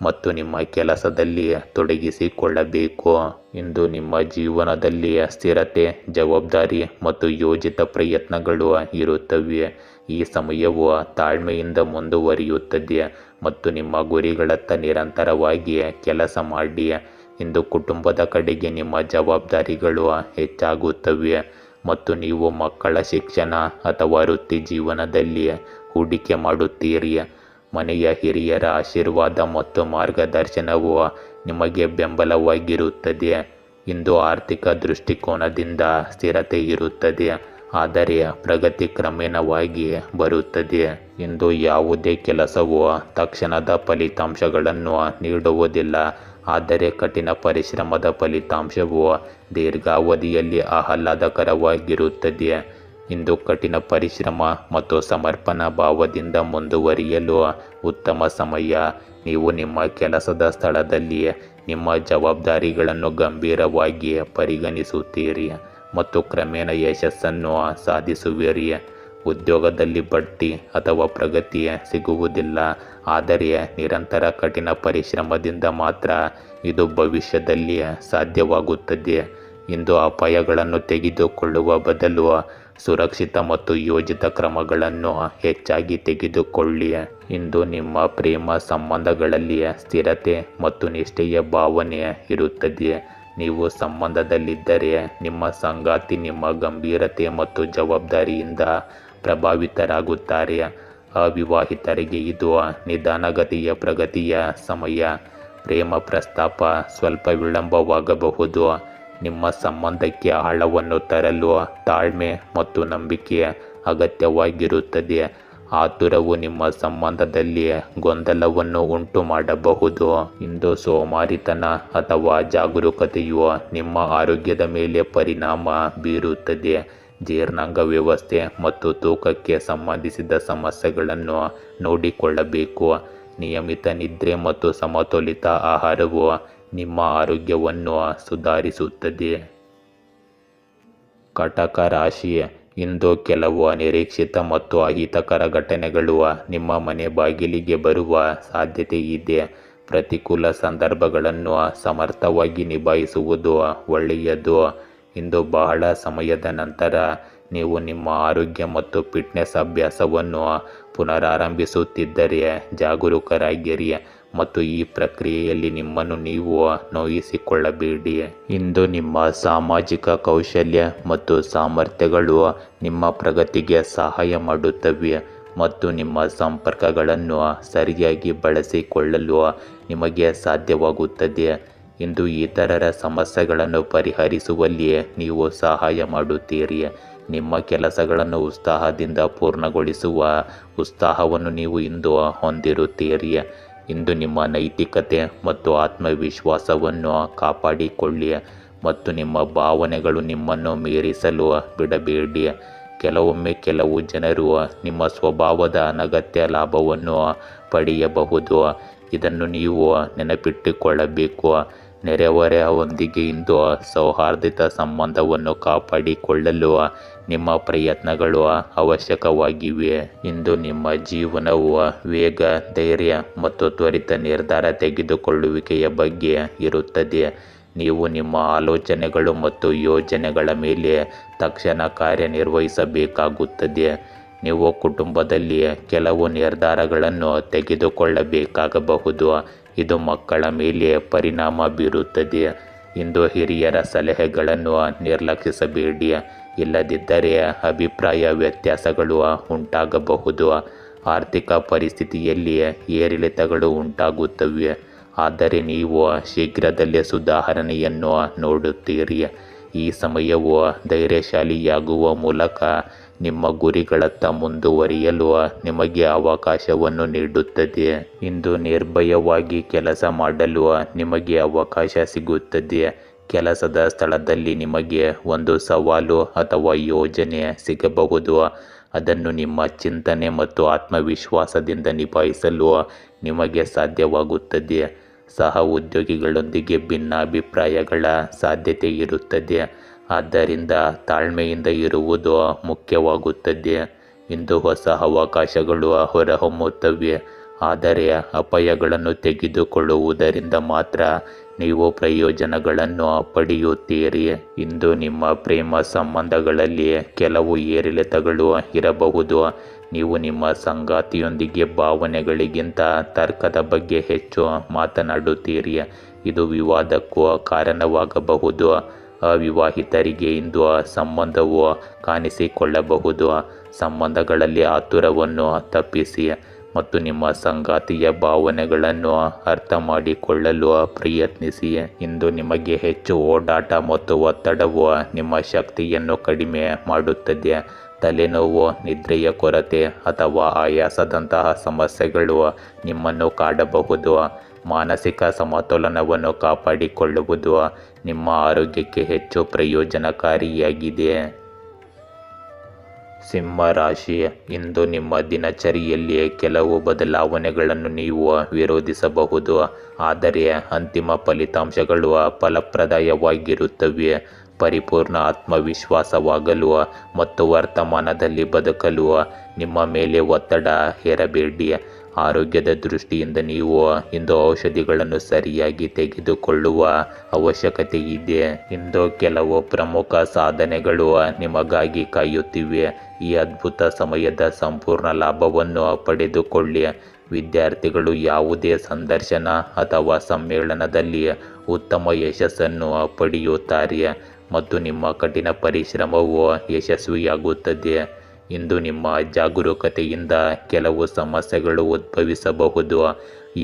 ಮತ್ತು ನಿಮ್ಮ ಕೆಲಸದಲ್ಲಿ ತೊಡಗಿಸಿಕೊಳ್ಳಬೇಕು. ಇಂದು ನಿಮ್ಮ ಜೀವನದಲ್ಲಿ ಸ್ಥಿರತೆ, ಜವಾಬ್ದಾರಿ ಮತ್ತು ಯೋಜಿತ ಪ್ರಯತ್ನಗಳು ಇರುತ್ತವೆ. ಈ ಸಮಯವು ತಾಳ್ಮೆಯಿಂದ ಮುಂದುವರಿಯುತ್ತದೆ ಮತ್ತು ನಿಮ್ಮ ಗುರಿಗಳತ್ತ ನಿರಂತರವಾಗಿ ಕೆಲಸ ಮಾಡಿ. ಇಂದು ಕುಟುಂಬದ ಕಡೆಗೆ ನಿಮ್ಮ ಜವಾಬ್ದಾರಿಗಳು ಹೆಚ್ಚಾಗುತ್ತವೆ ಮತ್ತು ನೀವು ಮಕ್ಕಳ ಶಿಕ್ಷಣ ಅಥವಾ ವೃತ್ತಿ ಜೀವನದಲ್ಲಿ ಹೂಡಿಕೆ ಮಾಡುತ್ತೀರಿ. ಮನೆಯ ಹಿರಿಯರ ಆಶೀರ್ವಾದ ಮತ್ತು ಮಾರ್ಗದರ್ಶನವು ನಿಮಗೆ ಬೆಂಬಲವಾಗಿರುತ್ತದೆ. ಇಂದು ಆರ್ಥಿಕ ದೃಷ್ಟಿಕೋನದಿಂದ ಸ್ಥಿರತೆ ಇರುತ್ತದೆ, ಆದರೆ ಪ್ರಗತಿ ಕ್ರಮೇಣವಾಗಿ ಬರುತ್ತದೆ. ಇಂದು ಯಾವುದೇ ಕೆಲಸವು ತಕ್ಷಣದ ಫಲಿತಾಂಶಗಳನ್ನು ನೀಡುವುದಿಲ್ಲ, ಆದರೆ ಕಠಿಣ ಪರಿಶ್ರಮದ ಫಲಿತಾಂಶವು ದೀರ್ಘಾವಧಿಯಲ್ಲಿ ಆಹ್ಲಾದಕರವಾಗಿರುತ್ತದೆ. ಇಂದು ಕಠಿಣ ಪರಿಶ್ರಮ ಮತ್ತು ಸಮರ್ಪಣಾ ಭಾವದಿಂದ ಮುಂದುವರಿಯಲು ಉತ್ತಮ ಸಮಯ. ನೀವು ನಿಮ್ಮ ಕೆಲಸದ ಸ್ಥಳದಲ್ಲಿ ನಿಮ್ಮ ಜವಾಬ್ದಾರಿಗಳನ್ನು ಗಂಭೀರವಾಗಿ ಪರಿಗಣಿಸುತ್ತೀರಿ ಮತ್ತು ಕ್ರಮೇಣ ಯಶಸ್ಸನ್ನು ಸಾಧಿಸುವಿರಿ. ಉದ್ಯೋಗದಲ್ಲಿ ಬಡ್ತಿ ಅಥವಾ ಪ್ರಗತಿ ಸಿಗುವುದಿಲ್ಲ, ಆದರೆ ನಿರಂತರ ಕಠಿಣ ಪರಿಶ್ರಮದಿಂದ ಮಾತ್ರ ಇದು ಭವಿಷ್ಯದಲ್ಲಿ ಸಾಧ್ಯವಾಗುತ್ತದೆ. ಇಂದು ಅಪಾಯಗಳನ್ನು ತೆಗೆದುಕೊಳ್ಳುವ ಬದಲು ಸುರಕ್ಷಿತ ಮತ್ತು ಯೋಜಿತ ಕ್ರಮಗಳನ್ನು ಹೆಚ್ಚಾಗಿ ತೆಗೆದುಕೊಳ್ಳಿ. ಇಂದು ನಿಮ್ಮ ಪ್ರೇಮ ಸಂಬಂಧಗಳಲ್ಲಿ ಸ್ಥಿರತೆ ಮತ್ತು ನಿಷ್ಠೆಯ ಭಾವನೆ ಇರುತ್ತದೆ. ನೀವು ಸಂಬಂಧದಲ್ಲಿದ್ದರೆ ನಿಮ್ಮ ಸಂಗಾತಿ ನಿಮ್ಮ ಗಂಭೀರತೆ ಮತ್ತು ಜವಾಬ್ದಾರಿಯಿಂದ ಪ್ರಭಾವಿತರಾಗುತ್ತಾರೆ. ಅವಿವಾಹಿತರಿಗೆ ಇದು ನಿಧಾನಗತಿಯ ಪ್ರಗತಿಯ ಸಮಯ. ಪ್ರೇಮ ಪ್ರಸ್ತಾಪ ಸ್ವಲ್ಪ ವಿಳಂಬವಾಗಬಹುದು. ನಿಮ್ಮ ಸಂಬಂಧಕ್ಕೆ ಆಳವನ್ನು ತರಲು ತಾಳ್ಮೆ ಮತ್ತು ನಂಬಿಕೆ ಅಗತ್ಯವಾಗಿರುತ್ತದೆ. ಆತುರವು ನಿಮ್ಮ ಸಂಬಂಧದಲ್ಲಿ ಗೊಂದಲವನ್ನು ಉಂಟು ಮಾಡಬಹುದು. ಇಂದು ಸೋಮಾರಿತನ ಅಥವಾ ಜಾಗರೂಕತೆಯು ನಿಮ್ಮ ಆರೋಗ್ಯದ ಮೇಲೆ ಪರಿಣಾಮ ಬೀರುತ್ತದೆ. ಜೀರ್ಣಾಂಗ ವ್ಯವಸ್ಥೆ ಮತ್ತು ತೂಕಕ್ಕೆ ಸಂಬಂಧಿಸಿದ ಸಮಸ್ಯೆಗಳನ್ನು ನೋಡಿಕೊಳ್ಳಬೇಕು. ನಿಯಮಿತ ನಿದ್ರೆ ಮತ್ತು ಸಮತೋಲಿತ ಆಹಾರವು ನಿಮ್ಮ ಆರೋಗ್ಯವನ್ನು ಸುಧಾರಿಸುತ್ತದೆ. ಕಟಕ ರಾಶಿ, ಇಂದು ಕೆಲವು ಅನಿರೀಕ್ಷಿತ ಮತ್ತು ಅಹಿತಕರ ಘಟನೆಗಳು ನಿಮ್ಮ ಮನೆ ಬಾಗಿಲಿಗೆ ಬರುವ ಸಾಧ್ಯತೆ ಇದೆ. ಪ್ರತಿಕೂಲ ಸಂದರ್ಭಗಳನ್ನು ಸಮರ್ಥವಾಗಿ ನಿಭಾಯಿಸುವುದು ಒಳ್ಳೆಯದು. ಇಂದು ಬಹಳ ಸಮಯದ ನಂತರ ನೀವು ನಿಮ್ಮ ಆರೋಗ್ಯ ಮತ್ತು ಫಿಟ್ನೆಸ್ ಅಭ್ಯಾಸವನ್ನು ಪುನರಾರಂಭಿಸುತ್ತಿದ್ದರೆ ಜಾಗರೂಕರಾಗಿರಿ ಮತ್ತು ಈ ಪ್ರಕ್ರಿಯೆಯಲ್ಲಿ ನಿಮ್ಮನ್ನು ನೀವು ನೋಯಿಸಿಕೊಳ್ಳಬೇಡಿ. ಇಂದು ನಿಮ್ಮ ಸಾಮಾಜಿಕ ಕೌಶಲ್ಯ ಮತ್ತು ಸಾಮರ್ಥ್ಯಗಳು ನಿಮ್ಮ ಪ್ರಗತಿಗೆ ಸಹಾಯ ಮಾಡುತ್ತವೆ ಮತ್ತು ನಿಮ್ಮ ಸಂಪರ್ಕಗಳನ್ನು ಸರಿಯಾಗಿ ಬಳಸಿಕೊಳ್ಳಲು ನಿಮಗೆ ಸಾಧ್ಯವಾಗುತ್ತದೆ. ಇಂದು ಇತರರ ಸಮಸ್ಯೆಗಳನ್ನು ಪರಿಹರಿಸುವಲ್ಲಿ ನೀವು ಸಹಾಯ ಮಾಡುತ್ತೀರಿ. ನಿಮ್ಮ ಕೆಲಸಗಳನ್ನು ಉತ್ಸಾಹದಿಂದ ಪೂರ್ಣಗೊಳಿಸುವ ಉತ್ಸಾಹವನ್ನು ನೀವು ಇಂದು ಹೊಂದಿರುತ್ತೀರಿ. ಇಂದು ನಿಮ್ಮ ನೈತಿಕತೆ ಮತ್ತು ಆತ್ಮವಿಶ್ವಾಸವನ್ನು ಕಾಪಾಡಿಕೊಳ್ಳಿ ಮತ್ತು ನಿಮ್ಮ ಭಾವನೆಗಳು ನಿಮ್ಮನ್ನು ಮೀರಿಸಲು ಬಿಡಬೇಡಿ. ಕೆಲವೊಮ್ಮೆ ಕೆಲವು ಜನರು ನಿಮ್ಮ ಸ್ವಭಾವದ ಅನಗತ್ಯ ಲಾಭವನ್ನು ಪಡೆಯಬಹುದು. ಇದನ್ನು ನೀವು ನೆನಪಿಟ್ಟುಕೊಳ್ಳಬೇಕು. ನೆರೆಹೊರೆಯವರೊಂದಿಗೆ ಇಂದು ಸೌಹಾರ್ದಯುತ ಸಂಬಂಧವನ್ನು ಕಾಪಾಡಿಕೊಳ್ಳಲು ನಿಮ್ಮ ಪ್ರಯತ್ನಗಳು ಅವಶ್ಯಕವಾಗಿವೆ. ಇಂದು ನಿಮ್ಮ ಜೀವನವು ವೇಗ, ಧೈರ್ಯ ಮತ್ತು ತ್ವರಿತ ನಿರ್ಧಾರ ತೆಗೆದುಕೊಳ್ಳುವಿಕೆಯ ಬಗ್ಗೆ ಇರುತ್ತದೆ. ನೀವು ನಿಮ್ಮ ಆಲೋಚನೆಗಳು ಮತ್ತು ಯೋಜನೆಗಳ ಮೇಲೆ ತಕ್ಷಣ ಕಾರ್ಯನಿರ್ವಹಿಸಬೇಕಾಗುತ್ತದೆ. ನೀವು ಕುಟುಂಬದಲ್ಲಿ ಕೆಲವು ನಿರ್ಧಾರಗಳನ್ನು ತೆಗೆದುಕೊಳ್ಳಬೇಕಾಗಬಹುದು. ಇದು ಮಕ್ಕಳ ಮೇಲೆ ಪರಿಣಾಮ ಬೀರುತ್ತದೆ. ಇಂದು ಹಿರಿಯರ ಸಲಹೆಗಳನ್ನು ನಿರ್ಲಕ್ಷಿಸಬೇಡಿ, ಇಲ್ಲದಿದ್ದರೆ ಅಭಿಪ್ರಾಯ ವ್ಯತ್ಯಾಸಗಳು ಉಂಟಾಗಬಹುದು. ಆರ್ಥಿಕ ಪರಿಸ್ಥಿತಿಯಲ್ಲಿ ಏರಿಳಿತಗಳು ಉಂಟಾಗುತ್ತವೆ, ಆದರೆ ನೀವು ಶೀಘ್ರದಲ್ಲೇ ಸುಧಾರಣೆಯನ್ನು ನೋಡುತ್ತೀರಿ. ಈ ಸಮಯವು ಧೈರ್ಯಶಾಲಿಯಾಗುವ ಮೂಲಕ ನಿಮ್ಮ ಗುರಿಗಳತ್ತ ಮುಂದುವರಿಯಲು ನಿಮಗೆ ಅವಕಾಶವನ್ನು ನೀಡುತ್ತದೆ. ಇಂದು ನಿರ್ಭಯವಾಗಿ ಕೆಲಸ ಮಾಡಲು ನಿಮಗೆ ಅವಕಾಶ ಸಿಗುತ್ತದೆ. ಕೆಲಸದ ಸ್ಥಳದಲ್ಲಿ ನಿಮಗೆ ಒಂದು ಸವಾಲು ಅಥವಾ ಯೋಜನೆ ಸಿಗಬಹುದು. ಅದನ್ನು ನಿಮ್ಮ ಚಿಂತನೆ ಮತ್ತು ಆತ್ಮವಿಶ್ವಾಸದಿಂದ ನಿಭಾಯಿಸಲು ನಿಮಗೆ ಸಾಧ್ಯವಾಗುತ್ತದೆ. ಸಹ ಉದ್ಯೋಗಿಗಳೊಂದಿಗೆ ಭಿನ್ನಾಭಿಪ್ರಾಯಗಳ ಸಾಧ್ಯತೆ ಇರುತ್ತದೆ, ಆದ್ದರಿಂದ ತಾಳ್ಮೆಯಿಂದ ಇರುವುದು ಮುಖ್ಯವಾಗುತ್ತದೆ. ಇಂದು ಹೊಸ ಅವಕಾಶಗಳು ಹೊರಹೊಮ್ಮುತ್ತವೆ, ಆದರೆ ಅಪಾಯಗಳನ್ನು ತೆಗೆದುಕೊಳ್ಳುವುದರಿಂದ ಮಾತ್ರ ನೀವು ಪ್ರಯೋಜನಗಳನ್ನು ಪಡೆಯುತ್ತೀರಿ. ಇಂದು ನಿಮ್ಮ ಪ್ರೇಮ ಸಂಬಂಧಗಳಲ್ಲಿ ಕೆಲವು ಏರಿಳಿತಗಳು ಇರಬಹುದು. ನೀವು ನಿಮ್ಮ ಸಂಗಾತಿಯೊಂದಿಗೆ ಭಾವನೆಗಳಿಗಿಂತ ತರ್ಕದ ಬಗ್ಗೆ ಹೆಚ್ಚು ಮಾತನಾಡುತ್ತೀರಿ. ಇದು ವಿವಾದಕ್ಕೂ ಕಾರಣವಾಗಬಹುದು. ಅವಿವಾಹಿತರಿಗೆ ಇಂದು ಸಂಬಂಧವು ಕಾಣಿಸಿಕೊಳ್ಳಬಹುದು. ಸಂಬಂಧಗಳಲ್ಲಿ ಆತುರವನ್ನು ತಪ್ಪಿಸಿ ಮತ್ತು ನಿಮ್ಮ ಸಂಗಾತಿಯ ಭಾವನೆಗಳನ್ನು ಅರ್ಥ ಮಾಡಿಕೊಳ್ಳಲು ಪ್ರಯತ್ನಿಸಿ. ಇಂದು ನಿಮಗೆ ಹೆಚ್ಚು ಓಡಾಟ ಮತ್ತು ಒತ್ತಡವು ನಿಮ್ಮ ಶಕ್ತಿಯನ್ನು ಕಡಿಮೆ ಮಾಡುತ್ತದೆ. ತಲೆನೋವು, ನಿದ್ರೆಯ ಕೊರತೆ ಅಥವಾ ಆಯಾಸದಂತಹ ಸಮಸ್ಯೆಗಳು ನಿಮ್ಮನ್ನು ಕಾಡಬಹುದು. ಮಾನಸಿಕ ಸಮತೋಲನವನ್ನು ಕಾಪಾಡಿಕೊಳ್ಳುವುದು ನಿಮ್ಮ ಆರೋಗ್ಯಕ್ಕೆ ಹೆಚ್ಚು ಪ್ರಯೋಜನಕಾರಿಯಾಗಿದೆ. ಸಿಂಹ ರಾಶಿ, ಇಂದು ನಿಮ್ಮ ದಿನಚರಿಯಲ್ಲಿ ಕೆಲವು ಬದಲಾವಣೆಗಳನ್ನು ನೀವು ವಿರೋಧಿಸಬಹುದು, ಆದರೆ ಅಂತಿಮ ಫಲಿತಾಂಶಗಳು ಫಲಪ್ರದವಾಗಿರುತ್ತವೆ. ಪರಿಪೂರ್ಣ ಆತ್ಮವಿಶ್ವಾಸವಾಗಲು ಮತ್ತು ವರ್ತಮಾನದಲ್ಲಿ ಬದುಕಲು ನಿಮ್ಮ ಮೇಲೆ ಒತ್ತಡ ಹೇರಬೇಡಿ. ಆರೋಗ್ಯದ ದೃಷ್ಟಿಯಿಂದ ನೀವು ಇಂದು ಔಷಧಿಗಳನ್ನು ಸರಿಯಾಗಿ ತೆಗೆದುಕೊಳ್ಳುವ ಅವಶ್ಯಕತೆ ಇದೆ. ಇಂದು ಕೆಲವು ಪ್ರಮುಖ ಸಾಧನೆಗಳು ನಿಮಗಾಗಿ ಕಾಯುತ್ತಿವೆ. ಈ ಅದ್ಭುತ ಸಮಯದ ಸಂಪೂರ್ಣ ಲಾಭವನ್ನು ಪಡೆದುಕೊಳ್ಳಿ. ವಿದ್ಯಾರ್ಥಿಗಳು ಯಾವುದೇ ಸಂದರ್ಶನ ಅಥವಾ ಸಮ್ಮೇಳನದಲ್ಲಿ ಉತ್ತಮ ಯಶಸ್ಸನ್ನು ಪಡೆಯುತ್ತಾರೆ ಮತ್ತು ನಿಮ್ಮ ಕಠಿಣ ಪರಿಶ್ರಮವು ಯಶಸ್ವಿಯಾಗುತ್ತದೆ. ಇಂದು ನಿಮ್ಮ ಜಾಗರೂಕತೆಯಿಂದ ಕೆಲವು ಸಮಸ್ಯೆಗಳು ಉದ್ಭವಿಸಬಹುದು.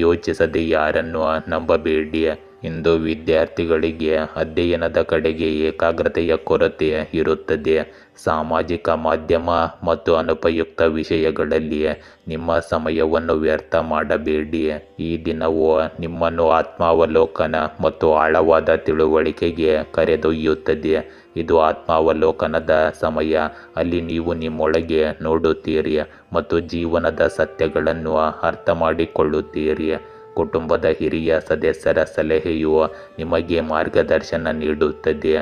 ಯೋಚಿಸದೆ ಯಾರನ್ನು ನಂಬಬೇಡಿ. ಇಂದು ವಿದ್ಯಾರ್ಥಿಗಳಿಗೆ ಅಧ್ಯಯನದ ಕಡೆಗೆ ಏಕಾಗ್ರತೆಯ ಕೊರತೆ ಇರುತ್ತದೆ. ಸಾಮಾಜಿಕ ಮಾಧ್ಯಮ ಮತ್ತು ಅನುಪಯುಕ್ತ ವಿಷಯಗಳಲ್ಲಿ ನಿಮ್ಮ ಸಮಯವನ್ನು ವ್ಯರ್ಥ ಮಾಡಬೇಡಿ. ಈ ದಿನವು ನಿಮ್ಮನ್ನು ಆತ್ಮಾವಲೋಕನ ಮತ್ತು ಆಳವಾದ ತಿಳುವಳಿಕೆಗೆ ಕರೆದೊಯ್ಯುತ್ತದೆ. ಇದು ಆತ್ಮಾವಲೋಕನದ ಸಮಯ, ಅಲ್ಲಿ ನೀವು ನಿಮ್ಮೊಳಗೆ ನೋಡುತ್ತೀರಿ ಮತ್ತು ಜೀವನದ ಸತ್ಯಗಳನ್ನು ಅರ್ಥ ಮಾಡಿಕೊಳ್ಳುತ್ತೀರಿ. ಕುಟುಂಬದ ಹಿರಿಯ ಸದಸ್ಯರ ಸಲಹೆಯು ನಿಮಗೆ ಮಾರ್ಗದರ್ಶನ ನೀಡುತ್ತದೆ.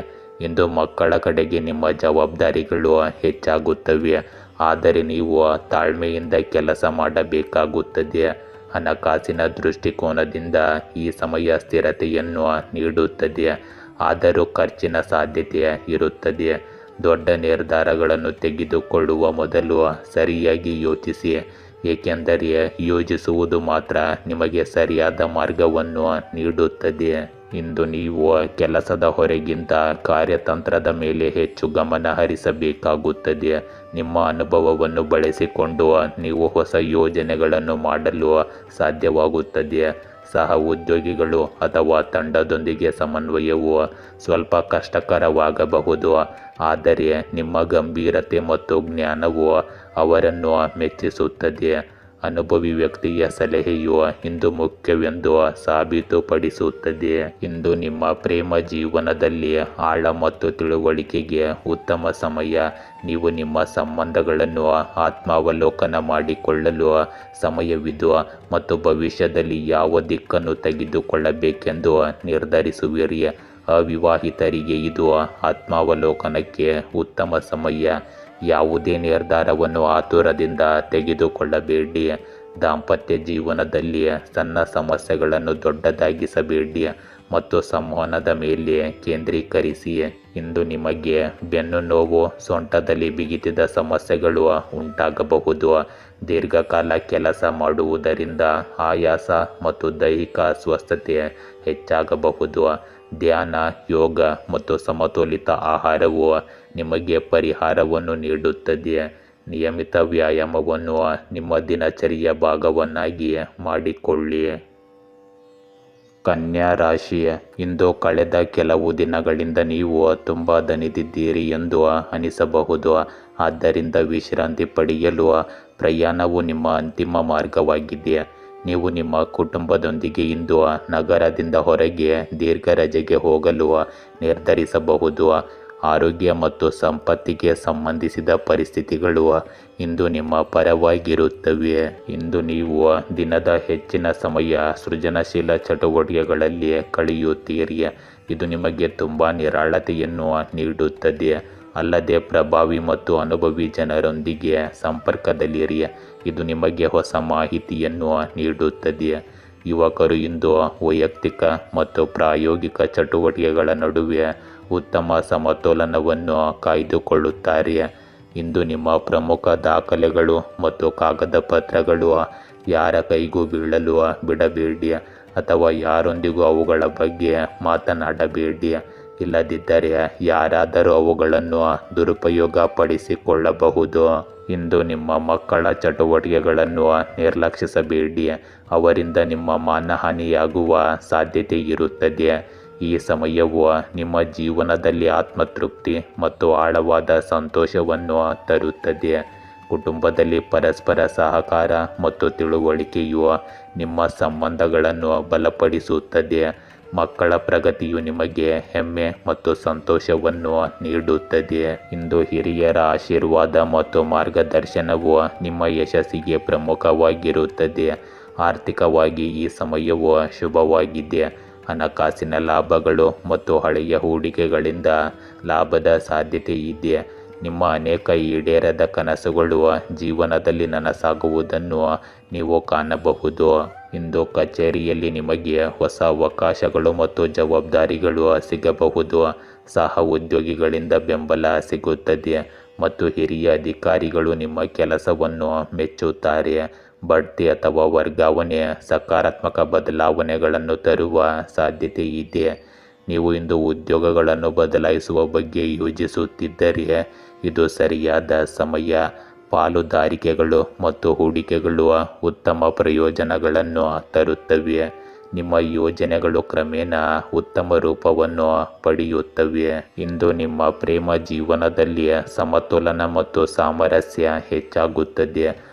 ಇಂದು ಮಕ್ಕಳ ಕಡೆಗೆ ನಿಮ್ಮ ಜವಾಬ್ದಾರಿಗಳು ಹೆಚ್ಚಾಗುತ್ತವೆ, ಆದರೆ ನೀವು ತಾಳ್ಮೆಯಿಂದ ಕೆಲಸ ಮಾಡಬೇಕಾಗುತ್ತದೆ. ಹಣಕಾಸಿನ ದೃಷ್ಟಿಕೋನದಿಂದ ಈ ಸಮಯ ಸ್ಥಿರತೆಯನ್ನು ನೀಡುತ್ತದೆ, ಆದರೂ ಖರ್ಚಿನ ಸಾಧ್ಯತೆ ಇರುತ್ತದೆ. ದೊಡ್ಡ ನಿರ್ಧಾರಗಳನ್ನು ತೆಗೆದುಕೊಳ್ಳುವ ಮೊದಲು ಸರಿಯಾಗಿ ಯೋಚಿಸಿ, ಏಕೆಂದರೆ ಯೋಚಿಸುವುದು ಮಾತ್ರ ನಿಮಗೆ ಸರಿಯಾದ ಮಾರ್ಗವನ್ನು ನೀಡುತ್ತದೆ. ಇಂದು ನೀವು ಕೆಲಸದ ಹೊರೆಗಿಂತ ಕಾರ್ಯತಂತ್ರದ ಮೇಲೆ ಹೆಚ್ಚು ಗಮನ ಹರಿಸಬೇಕಾಗುತ್ತದೆ. ನಿಮ್ಮ ಅನುಭವವನ್ನು ಬಳಸಿಕೊಂಡು ನೀವು ಹೊಸ ಯೋಜನೆಗಳನ್ನು ಮಾಡಲು ಸಾಧ್ಯವಾಗುತ್ತದೆ. ಸಹ ಉದ್ಯೋಗಿಗಳು ಅಥವಾ ತಂಡದೊಂದಿಗೆ ಸಮನ್ವಯವು ಸ್ವಲ್ಪ ಕಷ್ಟಕರವಾಗಬಹುದು, ಆದರೆ ನಿಮ್ಮ ಗಂಭೀರತೆ ಮತ್ತು ಜ್ಞಾನವು ಅವರನ್ನು ಮೆಚ್ಚಿಸುತ್ತದೆ. ಅನುಭವಿ ವ್ಯಕ್ತಿಯ ಸಲಹೆಯು ಇಂದು ಮುಖ್ಯವೆಂದು ಸಾಬೀತುಪಡಿಸುತ್ತದೆ. ಇಂದು ನಿಮ್ಮ ಪ್ರೇಮ ಜೀವನದಲ್ಲಿ ಆಳ ಮತ್ತು ತಿಳುವಳಿಕೆಗೆ ಉತ್ತಮ ಸಮಯ. ನೀವು ನಿಮ್ಮ ಸಂಬಂಧಗಳನ್ನು ಆತ್ಮಾವಲೋಕನ ಮಾಡಿಕೊಳ್ಳಲು ಸಮಯವಿದು ಮತ್ತು ಭವಿಷ್ಯದಲ್ಲಿ ಯಾವ ದಿಕ್ಕನ್ನು ತೆಗೆದುಕೊಳ್ಳಬೇಕೆಂದು ನಿರ್ಧರಿಸುವಿರಿ. ಅವಿವಾಹಿತರಿಗೆ ಇದು ಆತ್ಮಾವಲೋಕನಕ್ಕೆ ಉತ್ತಮ ಸಮಯ. ಯಾವುದೇ ನಿರ್ಧಾರವನ್ನು ಆತುರದಿಂದ ತೆಗೆದುಕೊಳ್ಳಬೇಡಿ. ದಾಂಪತ್ಯ ಜೀವನದಲ್ಲಿ ಸಣ್ಣ ಸಮಸ್ಯೆಗಳನ್ನು ದೊಡ್ಡದಾಗಿಸಬೇಡಿ ಮತ್ತು ಸಂವಹನದ ಮೇಲೆ ಕೇಂದ್ರೀಕರಿಸಿ. ಇಂದು ನಿಮಗೆ ಬೆನ್ನು ನೋವು, ಸೊಂಟದಲ್ಲಿ ಬಿಗಿತದ ಸಮಸ್ಯೆಗಳು ಉಂಟಾಗಬಹುದು. ದೀರ್ಘಕಾಲ ಕೆಲಸ ಮಾಡುವುದರಿಂದ ಆಯಾಸ ಮತ್ತು ದೈಹಿಕ ಅಸ್ವಸ್ಥತೆ ಹೆಚ್ಚಾಗಬಹುದು. ಧ್ಯಾನ, ಯೋಗ ಮತ್ತು ಸಮತೋಲಿತ ಆಹಾರವು ನಿಮಗೆ ಪರಿಹಾರವನ್ನು ನೀಡುತ್ತದೆ. ನಿಯಮಿತ ವ್ಯಾಯಾಮವನ್ನು ನಿಮ್ಮ ದಿನಚರಿಯ ಭಾಗವನ್ನಾಗಿ ಮಾಡಿಕೊಳ್ಳಿ. ಕನ್ಯಾ ರಾಶಿ, ಇಂದು ಕಳೆದ ಕೆಲವು ದಿನಗಳಿಂದ ನೀವು ತುಂಬ ದಣಿದಿದ್ದೀರಿ ಎಂದು ಅನಿಸಬಹುದು. ಆದ್ದರಿಂದ ವಿಶ್ರಾಂತಿ ಪಡೆಯಲು ಪ್ರಯಾಣವು ನಿಮ್ಮ ಅಂತಿಮ ಮಾರ್ಗವಾಗಿದೆ. ನೀವು ನಿಮ್ಮ ಕುಟುಂಬದೊಂದಿಗೆ ಇಂದು ನಗರದಿಂದ ಹೊರಗೆ ದೀರ್ಘ ರಜೆಗೆ ಹೋಗಲು ನಿರ್ಧರಿಸಬಹುದು. ಆರೋಗ್ಯ ಮತ್ತು ಸಂಪತ್ತಿಗೆ ಸಂಬಂಧಿಸಿದ ಪರಿಸ್ಥಿತಿಗಳು ಇಂದು ನಿಮ್ಮ ಪರವಾಗಿರುತ್ತವೆ. ಇಂದು ನೀವು ದಿನದ ಹೆಚ್ಚಿನ ಸಮಯ ಸೃಜನಶೀಲ ಚಟುವಟಿಕೆಗಳಲ್ಲಿ ಕಳೆಯುತ್ತೀರಿ. ಇದು ನಿಮಗೆ ತುಂಬ ನಿರಾಳತೆಯನ್ನು ನೀಡುತ್ತದೆ. ಅಲ್ಲದೆ ಪ್ರಭಾವಿ ಮತ್ತು ಅನುಭವಿ ಜನರೊಂದಿಗೆ ಸಂಪರ್ಕದಲ್ಲಿರಿ. ಇದು ನಿಮಗೆ ಹೊಸ ಮಾಹಿತಿಯನ್ನು ನೀಡುತ್ತದೆ. ಯುವಕರು ಇಂದು ವೈಯಕ್ತಿಕ ಮತ್ತು ಪ್ರಾಯೋಗಿಕ ಚಟುವಟಿಕೆಗಳ ನಡುವೆ ಉತ್ತಮ ಸಮತೋಲನವನ್ನು ಕಾಯ್ದುಕೊಳ್ಳುತ್ತಾರೆ. ಇಂದು ನಿಮ್ಮ ಪ್ರಮುಖ ದಾಖಲೆಗಳು ಮತ್ತು ಕಾಗದ ಪತ್ರಗಳು ಯಾರ ಕೈಗೂ ಬೀಳಲು ಬಿಡಬೇಡಿ ಅಥವಾ ಯಾರೊಂದಿಗೂ ಅವುಗಳ ಬಗ್ಗೆ ಮಾತನಾಡಬೇಡಿ. ಇಲ್ಲದಿದ್ದರೆ ಯಾರಾದರೂ ಅವುಗಳನ್ನು ದುರುಪಯೋಗಪಡಿಸಿಕೊಳ್ಳಬಹುದು. ಇಂದು ನಿಮ್ಮ ಮಕ್ಕಳ ಚಟುವಟಿಕೆಗಳನ್ನು ನಿರ್ಲಕ್ಷಿಸಬೇಡಿ, ಅವರಿಂದ ನಿಮ್ಮ ಮಾನಹಾನಿಯಾಗುವ ಸಾಧ್ಯತೆ ಇರುತ್ತದೆ. ಈ ಸಮಯವು ನಿಮ್ಮ ಜೀವನದಲ್ಲಿ ಆತ್ಮತೃಪ್ತಿ ಮತ್ತು ಆಳವಾದ ಸಂತೋಷವನ್ನು ತರುತ್ತದೆ. ಕುಟುಂಬದಲ್ಲಿ ಪರಸ್ಪರ ಸಹಕಾರ ಮತ್ತು ತಿಳುವಳಿಕೆಯು ನಿಮ್ಮ ಸಂಬಂಧಗಳನ್ನು ಬಲಪಡಿಸುತ್ತದೆ. ಮಕ್ಕಳ ಪ್ರಗತಿಯು ನಿಮಗೆ ಹೆಮ್ಮೆ ಮತ್ತು ಸಂತೋಷವನ್ನು ನೀಡುತ್ತದೆ. ಇಂದು ಹಿರಿಯರ ಆಶೀರ್ವಾದ ಮತ್ತು ಮಾರ್ಗದರ್ಶನವು ನಿಮ್ಮ ಯಶಸ್ಸಿಗೆ ಪ್ರಮುಖವಾಗಿರುತ್ತದೆ. ಆರ್ಥಿಕವಾಗಿ ಈ ಸಮಯವು ಶುಭವಾಗಿದೆ. ಹಣಕಾಸಿನ ಲಾಭಗಳು ಮತ್ತು ಹಳೆಯ ಹೂಡಿಕೆಗಳಿಂದ ಲಾಭದ ಸಾಧ್ಯತೆ ಇದೆ. ನಿಮ್ಮ ಅನೇಕ ಈಡೇರದ ಕನಸುಗಳು ಜೀವನದಲ್ಲಿ ನನಸಾಗುವುದನ್ನು ನೀವು ಕಾಣಬಹುದು. ಇಂದು ಕಚೇರಿಯಲ್ಲಿ ನಿಮಗೆ ಹೊಸ ಅವಕಾಶಗಳು ಮತ್ತು ಜವಾಬ್ದಾರಿಗಳು ಸಿಗಬಹುದು. ಸಹ ಉದ್ಯೋಗಿಗಳಿಂದ ಬೆಂಬಲ ಸಿಗುತ್ತದೆ ಮತ್ತು ಹಿರಿಯ ಅಧಿಕಾರಿಗಳು ನಿಮ್ಮ ಕೆಲಸವನ್ನು ಮೆಚ್ಚುತ್ತಾರೆ. ಬಡ್ತಿ ಅಥವಾ ವರ್ಗಾವಣೆ ಸಕಾರಾತ್ಮಕ ಬದಲಾವಣೆಗಳನ್ನು ತರುವ ಸಾಧ್ಯತೆ ಇದೆ. ನೀವು ಇಂದು ಉದ್ಯೋಗಗಳನ್ನು ಬದಲಾಯಿಸುವ ಬಗ್ಗೆ ಯೋಚಿಸುತ್ತಿದ್ದರೆ ಇದು ಸರಿಯಾದ ಸಮಯ. ಪಾಲುದಾರಿಕೆಗಳು ಮತ್ತು ಹೂಡಿಕೆಗಳು ಉತ್ತಮ ಪ್ರಯೋಜನಗಳನ್ನು ತರುತ್ತವೆ. ನಿಮ್ಮ ಯೋಜನೆಗಳು ಕ್ರಮೇಣ ಉತ್ತಮ ರೂಪವನ್ನು ಪಡೆಯುತ್ತವೆ. ಇಂದು ನಿಮ್ಮ ಪ್ರೇಮ ಜೀವನದಲ್ಲಿ ಸಮತೋಲನ ಮತ್ತು ಸಾಮರಸ್ಯ ಹೆಚ್ಚಾಗುತ್ತದೆ.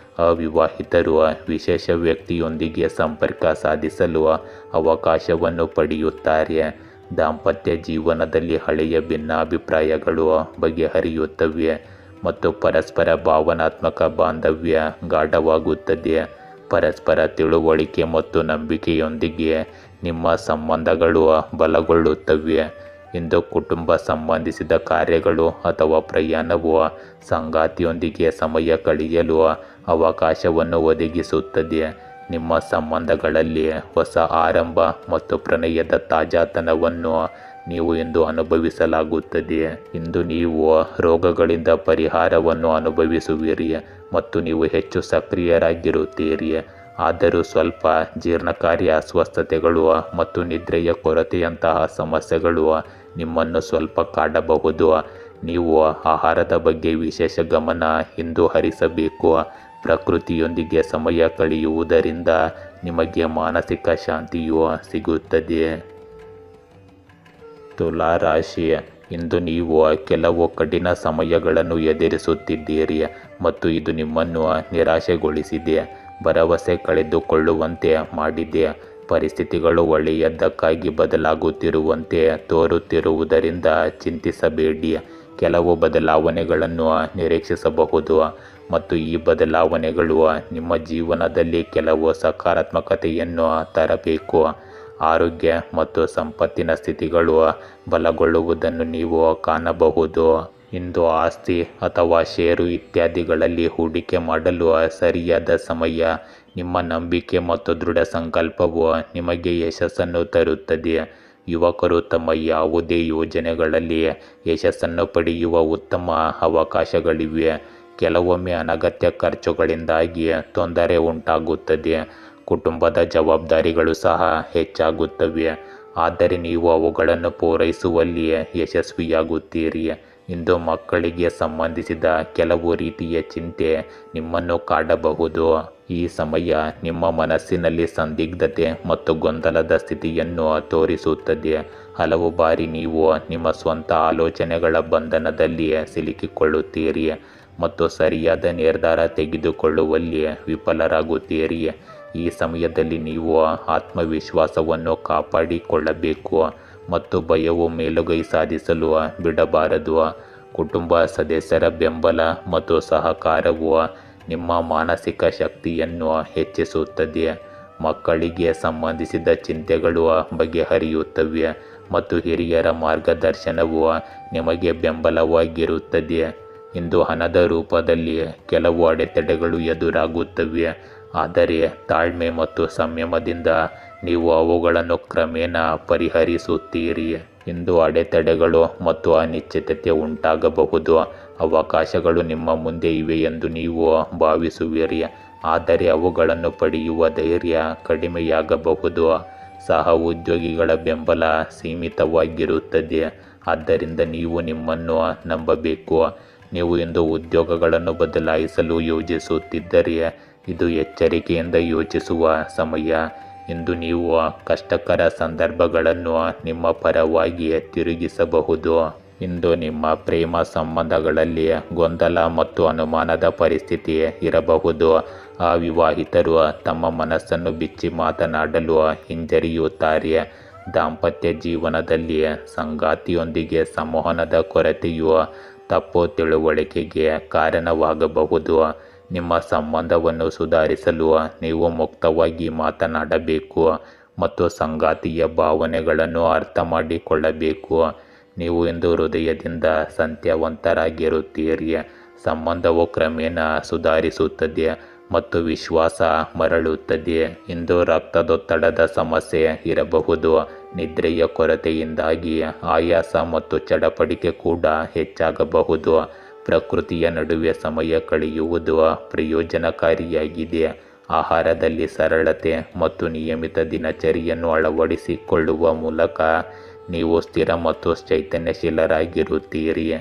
ಅವಿವಾಹಿತರು ವಿಶೇಷ ವ್ಯಕ್ತಿಯೊಂದಿಗೆ ಸಂಪರ್ಕ ಸಾಧಿಸಲು ಅವಕಾಶವನ್ನು ಪಡೆಯುತ್ತಾರೆ. ದಾಂಪತ್ಯ ಜೀವನದಲ್ಲಿ ಹಳೆಯ ಭಿನ್ನಾಭಿಪ್ರಾಯಗಳು ಬಗೆಹರಿಯುತ್ತವೆ ಮತ್ತು ಪರಸ್ಪರ ಭಾವನಾತ್ಮಕ ಬಾಂಧವ್ಯ ಗಾಢವಾಗುತ್ತದೆ. ಪರಸ್ಪರ ತಿಳುವಳಿಕೆ ಮತ್ತು ನಂಬಿಕೆಯೊಂದಿಗೆ ನಿಮ್ಮ ಸಂಬಂಧಗಳು ಬಲಗೊಳ್ಳುತ್ತವೆ. ಇಂದು ಕುಟುಂಬ ಸಂಬಂಧಿಸಿದ ಕಾರ್ಯಗಳು ಅಥವಾ ಪ್ರಯಾಣವು ಸಂಗಾತಿಯೊಂದಿಗೆ ಸಮಯ ಕಳೆಯಲು ಅವಕಾಶವನ್ನು ಒದಗಿಸುತ್ತದೆ. ನಿಮ್ಮ ಸಂಬಂಧಗಳಲ್ಲಿ ಹೊಸ ಆರಂಭ ಮತ್ತು ಪ್ರಣಯದ ತಾಜಾತನವನ್ನು ನೀವು ಇಂದು ಅನುಭವಿಸಲಾಗುತ್ತದೆ. ಇಂದು ನೀವು ರೋಗಗಳಿಂದ ಪರಿಹಾರವನ್ನು ಅನುಭವಿಸುವಿರಿ ಮತ್ತು ನೀವು ಹೆಚ್ಚು ಸಕ್ರಿಯರಾಗಿರುತ್ತೀರಿ. ಆದರೂ ಸ್ವಲ್ಪ ಜೀರ್ಣಕಾರಿ ಅಸ್ವಸ್ಥತೆಗಳು ಮತ್ತು ನಿದ್ರೆಯ ಕೊರತೆಯಂತಹ ಸಮಸ್ಯೆಗಳು ನಿಮ್ಮನ್ನು ಸ್ವಲ್ಪ ಕಾಡಬಹುದು. ನೀವು ಆಹಾರದ ಬಗ್ಗೆ ವಿಶೇಷ ಗಮನ ಇಂದು ಹರಿಸಬೇಕು. ಪ್ರಕೃತಿಯೊಂದಿಗೆ ಸಮಯ ಕಳೆಯುವುದರಿಂದ ನಿಮಗೆ ಮಾನಸಿಕ ಶಾಂತಿಯು ಸಿಗುತ್ತದೆ. ತುಲಾ ರಾಶಿ, ಇಂದು ನೀವು ಕೆಲವು ಕಠಿಣ ಸಮಯಗಳನ್ನು ಎದುರಿಸುತ್ತಿದ್ದೀರಿ ಮತ್ತು ಇದು ನಿಮ್ಮನ್ನು ನಿರಾಶೆಗೊಳಿಸಿದೆ, ಭರವಸೆ ಕಳೆದುಕೊಳ್ಳುವಂತೆ ಮಾಡಿದೆ. ಪರಿಸ್ಥಿತಿಗಳು ಒಳ್ಳೆಯದಕ್ಕಾಗಿ ಬದಲಾಗುತ್ತಿರುವಂತೆ ತೋರುತ್ತಿರುವುದರಿಂದ ಚಿಂತಿಸಬೇಡಿ. ಕೆಲವು ಬದಲಾವಣೆಗಳನ್ನು ನಿರೀಕ್ಷಿಸಬಹುದು ಮತ್ತು ಈ ಬದಲಾವಣೆಗಳು ನಿಮ್ಮ ಜೀವನದಲ್ಲಿ ಕೆಲವು ಸಕಾರಾತ್ಮಕತೆಯನ್ನು ತರಬೇಕು. ಆರೋಗ್ಯ ಮತ್ತು ಸಂಪತ್ತಿನ ಸ್ಥಿತಿಗಳು ಬಲಗೊಳ್ಳುವುದನ್ನು ನೀವು ಕಾಣಬಹುದು. ಇಂದು ಆಸ್ತಿ ಅಥವಾ ಷೇರು ಇತ್ಯಾದಿಗಳಲ್ಲಿ ಹೂಡಿಕೆ ಮಾಡಲು ಸರಿಯಾದ ಸಮಯ. ನಿಮ್ಮ ನಂಬಿಕೆ ಮತ್ತು ದೃಢ ಸಂಕಲ್ಪವು ನಿಮಗೆ ಯಶಸ್ಸನ್ನು ತರುತ್ತದೆ. ಯುವಕರು ತಮ್ಮ ಯಾವುದೇ ಯೋಜನೆಗಳಲ್ಲಿ ಯಶಸ್ಸನ್ನು ಪಡೆಯುವ ಉತ್ತಮ ಅವಕಾಶಗಳಿವೆ. ಕೆಲವೊಮ್ಮೆ ಅನಗತ್ಯ ಖರ್ಚುಗಳಿಂದಾಗಿ ತೊಂದರೆ ಉಂಟಾಗುತ್ತದೆ. ಕುಟುಂಬದ ಜವಾಬ್ದಾರಿಗಳು ಸಹ ಹೆಚ್ಚಾಗುತ್ತವೆ, ಆದರೆ ನೀವು ಅವುಗಳನ್ನು ಪೂರೈಸುವಲ್ಲಿ ಯಶಸ್ವಿಯಾಗುತ್ತೀರಿ. ಇಂದು ಮಕ್ಕಳಿಗೆ ಸಂಬಂಧಿಸಿದ ಕೆಲವು ರೀತಿಯ ಚಿಂತೆ ನಿಮ್ಮನ್ನು ಕಾಡಬಹುದು. ಈ ಸಮಯ ನಿಮ್ಮ ಮನಸ್ಸಿನಲ್ಲಿ ಸಂದಿಗ್ಧತೆ ಮತ್ತು ಗೊಂದಲದ ಸ್ಥಿತಿಯನ್ನು ತೋರಿಸುತ್ತದೆ. ಹಲವು ಬಾರಿ ನೀವು ನಿಮ್ಮ ಸ್ವಂತ ಆಲೋಚನೆಗಳ ಬಂಧನದಲ್ಲಿ ಸಿಲುಕಿಕೊಳ್ಳುತ್ತೀರಿ ಮತ್ತು ಸರಿಯಾದ ನಿರ್ಧಾರ ತೆಗೆದುಕೊಳ್ಳುವಲ್ಲಿ ವಿಫಲರಾಗುತ್ತೀರಿ. ಈ ಸಮಯದಲ್ಲಿ ನೀವು ಆತ್ಮವಿಶ್ವಾಸವನ್ನು ಕಾಪಾಡಿಕೊಳ್ಳಬೇಕು ಮತ್ತು ಭಯವು ಮೇಲುಗೈ ಸಾಧಿಸಲು ಬಿಡಬಾರದು. ಕುಟುಂಬ ಸದಸ್ಯರ ಬೆಂಬಲ ಮತ್ತು ಸಹಕಾರವು ನಿಮ್ಮ ಮಾನಸಿಕ ಶಕ್ತಿಯನ್ನು ಹೆಚ್ಚಿಸುತ್ತದೆ. ಮಕ್ಕಳಿಗೆ ಸಂಬಂಧಿಸಿದ ಚಿಂತೆಗಳು ಬಗೆಹರಿಯುತ್ತವೆ ಮತ್ತು ಹಿರಿಯರ ಮಾರ್ಗದರ್ಶನವು ನಿಮಗೆ ಬೆಂಬಲವಾಗಿರುತ್ತದೆ. ಇಂದು ಹಣದ ರೂಪದಲ್ಲಿ ಕೆಲವು ಅಡೆತಡೆಗಳು ಎದುರಾಗುತ್ತವೆ, ಆದರೆ ತಾಳ್ಮೆ ಮತ್ತು ಸಂಯಮದಿಂದ ನೀವು ಅವುಗಳನ್ನು ಕ್ರಮೇಣ ಪರಿಹರಿಸುತ್ತೀರಿ. ಇಂದು ಅಡೆತಡೆಗಳು ಮತ್ತು ಅನಿಶ್ಚಿತತೆ ಉಂಟಾಗಬಹುದು. ಅವಕಾಶಗಳು ನಿಮ್ಮ ಮುಂದೆ ಇವೆ ಎಂದು ನೀವು ಭಾವಿಸುವಿರಿ, ಆದರೆ ಅವುಗಳನ್ನು ಪಡೆಯುವ ಧೈರ್ಯ ಕಡಿಮೆಯಾಗಬಹುದು. ಸಹ ಉದ್ಯೋಗಿಗಳ ಬೆಂಬಲ ಸೀಮಿತವಾಗಿರುತ್ತದೆ, ಆದ್ದರಿಂದ ನೀವು ನಿಮ್ಮನ್ನು ನಂಬಬೇಕು. ನೀವು ಇಂದು ಉದ್ಯೋಗಗಳನ್ನು ಬದಲಾಯಿಸಲು ಯೋಜಿಸುತ್ತಿದ್ದರೆ ಇದು ಎಚ್ಚರಿಕೆಯಿಂದ ಯೋಚಿಸುವ ಸಮಯ. ಇಂದು ನೀವು ಕಷ್ಟಕರ ಸಂದರ್ಭಗಳನ್ನು ನಿಮ್ಮ ಪರವಾಗಿ ತಿರುಗಿಸಬಹುದು. ಇಂದು ನಿಮ್ಮ ಪ್ರೇಮ ಸಂಬಂಧಗಳಲ್ಲಿ ಗೊಂದಲ ಮತ್ತು ಅನುಮಾನದ ಪರಿಸ್ಥಿತಿ ಇರಬಹುದು. ಅವಿವಾಹಿತರು ತಮ್ಮ ಮನಸ್ಸನ್ನು ಬಿಚ್ಚಿ ಮಾತನಾಡಲು ಹಿಂಜರಿಯುತ್ತಾರೆ ದಾಂಪತ್ಯ ಜೀವನದಲ್ಲಿ ಸಂಗಾತಿಯೊಂದಿಗೆ ಸಂವಹನದ ಕೊರತೆಯು ತಪ್ಪು ತಿಳುವಳಿಕೆಗೆ ಕಾರಣವಾಗಬಹುದು. ನಿಮ್ಮ ಸಂಬಂಧವನ್ನು ಸುಧಾರಿಸಲು ನೀವು ಮುಕ್ತವಾಗಿ ಮಾತನಾಡಬೇಕು ಮತ್ತು ಸಂಗಾತಿಯ ಭಾವನೆಗಳನ್ನು ಅರ್ಥ ಮಾಡಿಕೊಳ್ಳಬೇಕು. ನೀವು ಇಂದು ಹೃದಯದಿಂದ ಸತ್ಯವಂತರಾಗಿರುತ್ತೀರಿ. ಸಂಬಂಧವು ಕ್ರಮೇಣ ಸುಧಾರಿಸುತ್ತದೆ ಮತ್ತು ವಿಶ್ವಾಸ ಮರಳುತ್ತದೆ. ಇಂದು ರಕ್ತದೊತ್ತಡದ ಸಮಸ್ಯೆ ಇರಬಹುದು. ನಿದ್ರೆಯ ಕೊರತೆಯಿಂದಾಗಿ ಆಯಾಸ ಮತ್ತು ಚಡಪಡಿಕೆ ಕೂಡ ಹೆಚ್ಚಾಗಬಹುದು. ಪ್ರಕೃತಿಯ ನಡುವೆ ಸಮಯ ಕಳೆಯುವುದು ಪ್ರಯೋಜನಕಾರಿಯಾಗಿದೆ. ಆಹಾರದಲ್ಲಿ ಸರಳತೆ ಮತ್ತು ನಿಯಮಿತ ದಿನಚರಿಯನ್ನು ಅಳವಡಿಸಿಕೊಳ್ಳುವ ಮೂಲಕ ನೀವು ಸ್ಥಿರ ಮತ್ತು ಚೈತನ್ಯಶೀಲರಾಗಿರುತ್ತೀರಿ.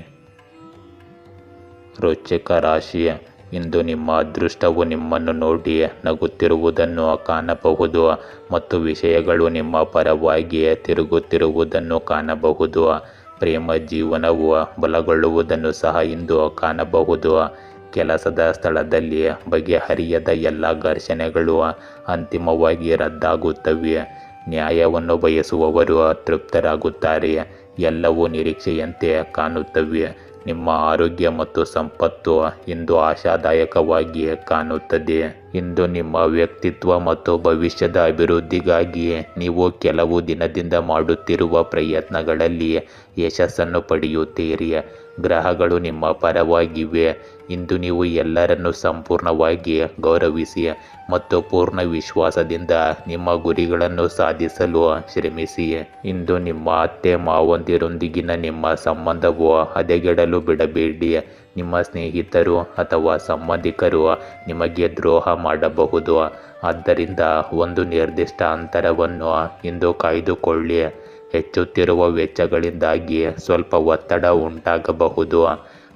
ವೃಶ್ಚಿಕ ರಾಶಿ, ಇಂದು ನಿಮ್ಮ ಅದೃಷ್ಟವು ನಿಮ್ಮನ್ನು ನೋಡಿ ನಗುತ್ತಿರುವುದನ್ನು ಕಾಣಬಹುದು ಮತ್ತು ವಿಷಯಗಳು ನಿಮ್ಮ ಪರವಾಗಿ ತಿರುಗುತ್ತಿರುವುದನ್ನು ಕಾಣಬಹುದು. ಪ್ರೇಮ ಜೀವನವು ಬಲಗೊಳ್ಳುವುದನ್ನು ಸಹ ಇಂದು ಕಾಣಬಹುದು. ಕೆಲಸದ ಸ್ಥಳದಲ್ಲಿ ಬಗೆಹರಿಯದ ಎಲ್ಲ ಘರ್ಷಣೆಗಳು ಅಂತಿಮವಾಗಿ ರದ್ದಾಗುತ್ತವೆ. ನ್ಯಾಯವನ್ನು ಬಯಸುವವರು ತೃಪ್ತರಾಗುತ್ತಾರೆ. ಎಲ್ಲವೂ ನಿರೀಕ್ಷೆಯಂತೆ ಕಾಣುತ್ತವೆ. ನಿಮ್ಮ ಆರೋಗ್ಯ ಮತ್ತು ಸಂಪತ್ತು ಇಂದು ಆಶಾದಾಯಕವಾಗಿ ಕಾಣುತ್ತದೆ. ಇಂದು ನಿಮ್ಮ ವ್ಯಕ್ತಿತ್ವ ಮತ್ತು ಭವಿಷ್ಯದ ಅಭಿವೃದ್ಧಿಗಾಗಿ ನೀವು ಕೆಲವು ದಿನದಿಂದ ಮಾಡುತ್ತಿರುವ ಪ್ರಯತ್ನಗಳಲ್ಲಿ ಯಶಸ್ಸನ್ನು ಪಡೆಯುತ್ತೀರಿ. ಗ್ರಹಗಳು ನಿಮ್ಮ ಪರವಾಗಿವೆ. ಇಂದು ನೀವು ಎಲ್ಲರನ್ನೂ ಸಂಪೂರ್ಣವಾಗಿ ಗೌರವಿಸಿ ಮತ್ತು ಪೂರ್ಣ ವಿಶ್ವಾಸದಿಂದ ನಿಮ್ಮ ಗುರಿಗಳನ್ನು ಸಾಧಿಸಲು ಶ್ರಮಿಸಿ. ಇಂದು ನಿಮ್ಮ ಅತ್ತೆ ಮಾವಂದಿರೊಂದಿಗಿನ ನಿಮ್ಮ ಸಂಬಂಧವು ಹದಗೆಡಲು ಬಿಡಬೇಡಿ. ನಿಮ್ಮ ಸ್ನೇಹಿತರು ಅಥವಾ ಸಂಬಂಧಿಕರು ನಿಮಗೆ ದ್ರೋಹ ಮಾಡಬಹುದು. ಆದ್ದರಿಂದ ಒಂದು ನಿರ್ದಿಷ್ಟ ಅಂತರವನ್ನು ಇಂದು ಕಾಯ್ದುಕೊಳ್ಳಿ. ಹೆಚ್ಚುತ್ತಿರುವ ವೆಚ್ಚಗಳಿಂದಾಗಿ ಸ್ವಲ್ಪ ಒತ್ತಡ ಉಂಟಾಗಬಹುದು.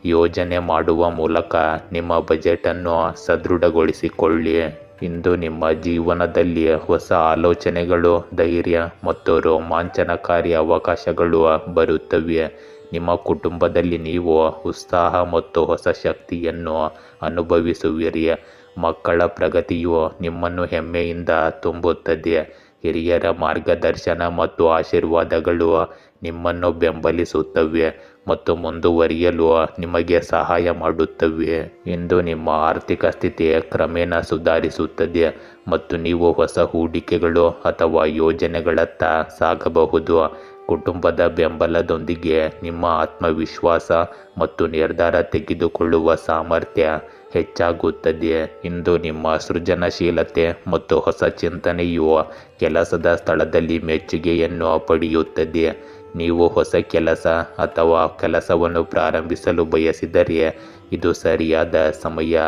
ಯೋಜನೆ ಮಾಡುವ ಮೂಲಕ ನಿಮ್ಮ ಬಜೆಟನ್ನು ಸದೃಢಗೊಳಿಸಿಕೊಳ್ಳಿ. ಇಂದು ನಿಮ್ಮ ಜೀವನದಲ್ಲಿ ಹೊಸ ಆಲೋಚನೆಗಳು, ಧೈರ್ಯ ಮತ್ತು ರೋಮಾಂಚನಕಾರಿ ಅವಕಾಶಗಳು ಬರುತ್ತವೆ. ನಿಮ್ಮ ಕುಟುಂಬದಲ್ಲಿ ನೀವು ಉತ್ಸಾಹ ಮತ್ತು ಹೊಸ ಶಕ್ತಿಯನ್ನು ಅನುಭವಿಸುವಿರಿ. ಮಕ್ಕಳ ಪ್ರಗತಿಯು ನಿಮ್ಮನ್ನು ಹೆಮ್ಮೆಯಿಂದ ತುಂಬುತ್ತದೆ. ಹಿರಿಯರ ಮಾರ್ಗದರ್ಶನ ಮತ್ತು ಆಶೀರ್ವಾದಗಳು ನಿಮ್ಮನ್ನು ಬೆಂಬಲಿಸುತ್ತವೆ ಮತ್ತು ಮುಂದುವರಿಯಲು ನಿಮಗೆ ಸಹಾಯ ಮಾಡುತ್ತವೆ. ಇಂದು ನಿಮ್ಮ ಆರ್ಥಿಕ ಸ್ಥಿತಿ ಕ್ರಮೇಣ ಸುಧಾರಿಸುತ್ತದೆ ಮತ್ತು ನೀವು ಹೊಸ ಹೂಡಿಕೆಗಳು ಅಥವಾ ಯೋಜನೆಗಳತ್ತ ಸಾಗಬಹುದು. ಕುಟುಂಬದ ಬೆಂಬಲದೊಂದಿಗೆ ನಿಮ್ಮ ಆತ್ಮವಿಶ್ವಾಸ ಮತ್ತು ನಿರ್ಧಾರ ತೆಗೆದುಕೊಳ್ಳುವ ಸಾಮರ್ಥ್ಯ ಹೆಚ್ಚಾಗುತ್ತದೆ. ಇಂದು ನಿಮ್ಮ ಸೃಜನಶೀಲತೆ ಮತ್ತು ಹೊಸ ಚಿಂತನೆಯು ಕೆಲಸದ ಸ್ಥಳದಲ್ಲಿ ಮೆಚ್ಚುಗೆಯನ್ನು ಪಡೆಯುತ್ತದೆ. ನೀವು ಹೊಸ ಕೆಲಸ ಅಥವಾ ಕೆಲಸವನ್ನು ಪ್ರಾರಂಭಿಸಲು ಬಯಸಿದರೆ ಇದು ಸರಿಯಾದ ಸಮಯ.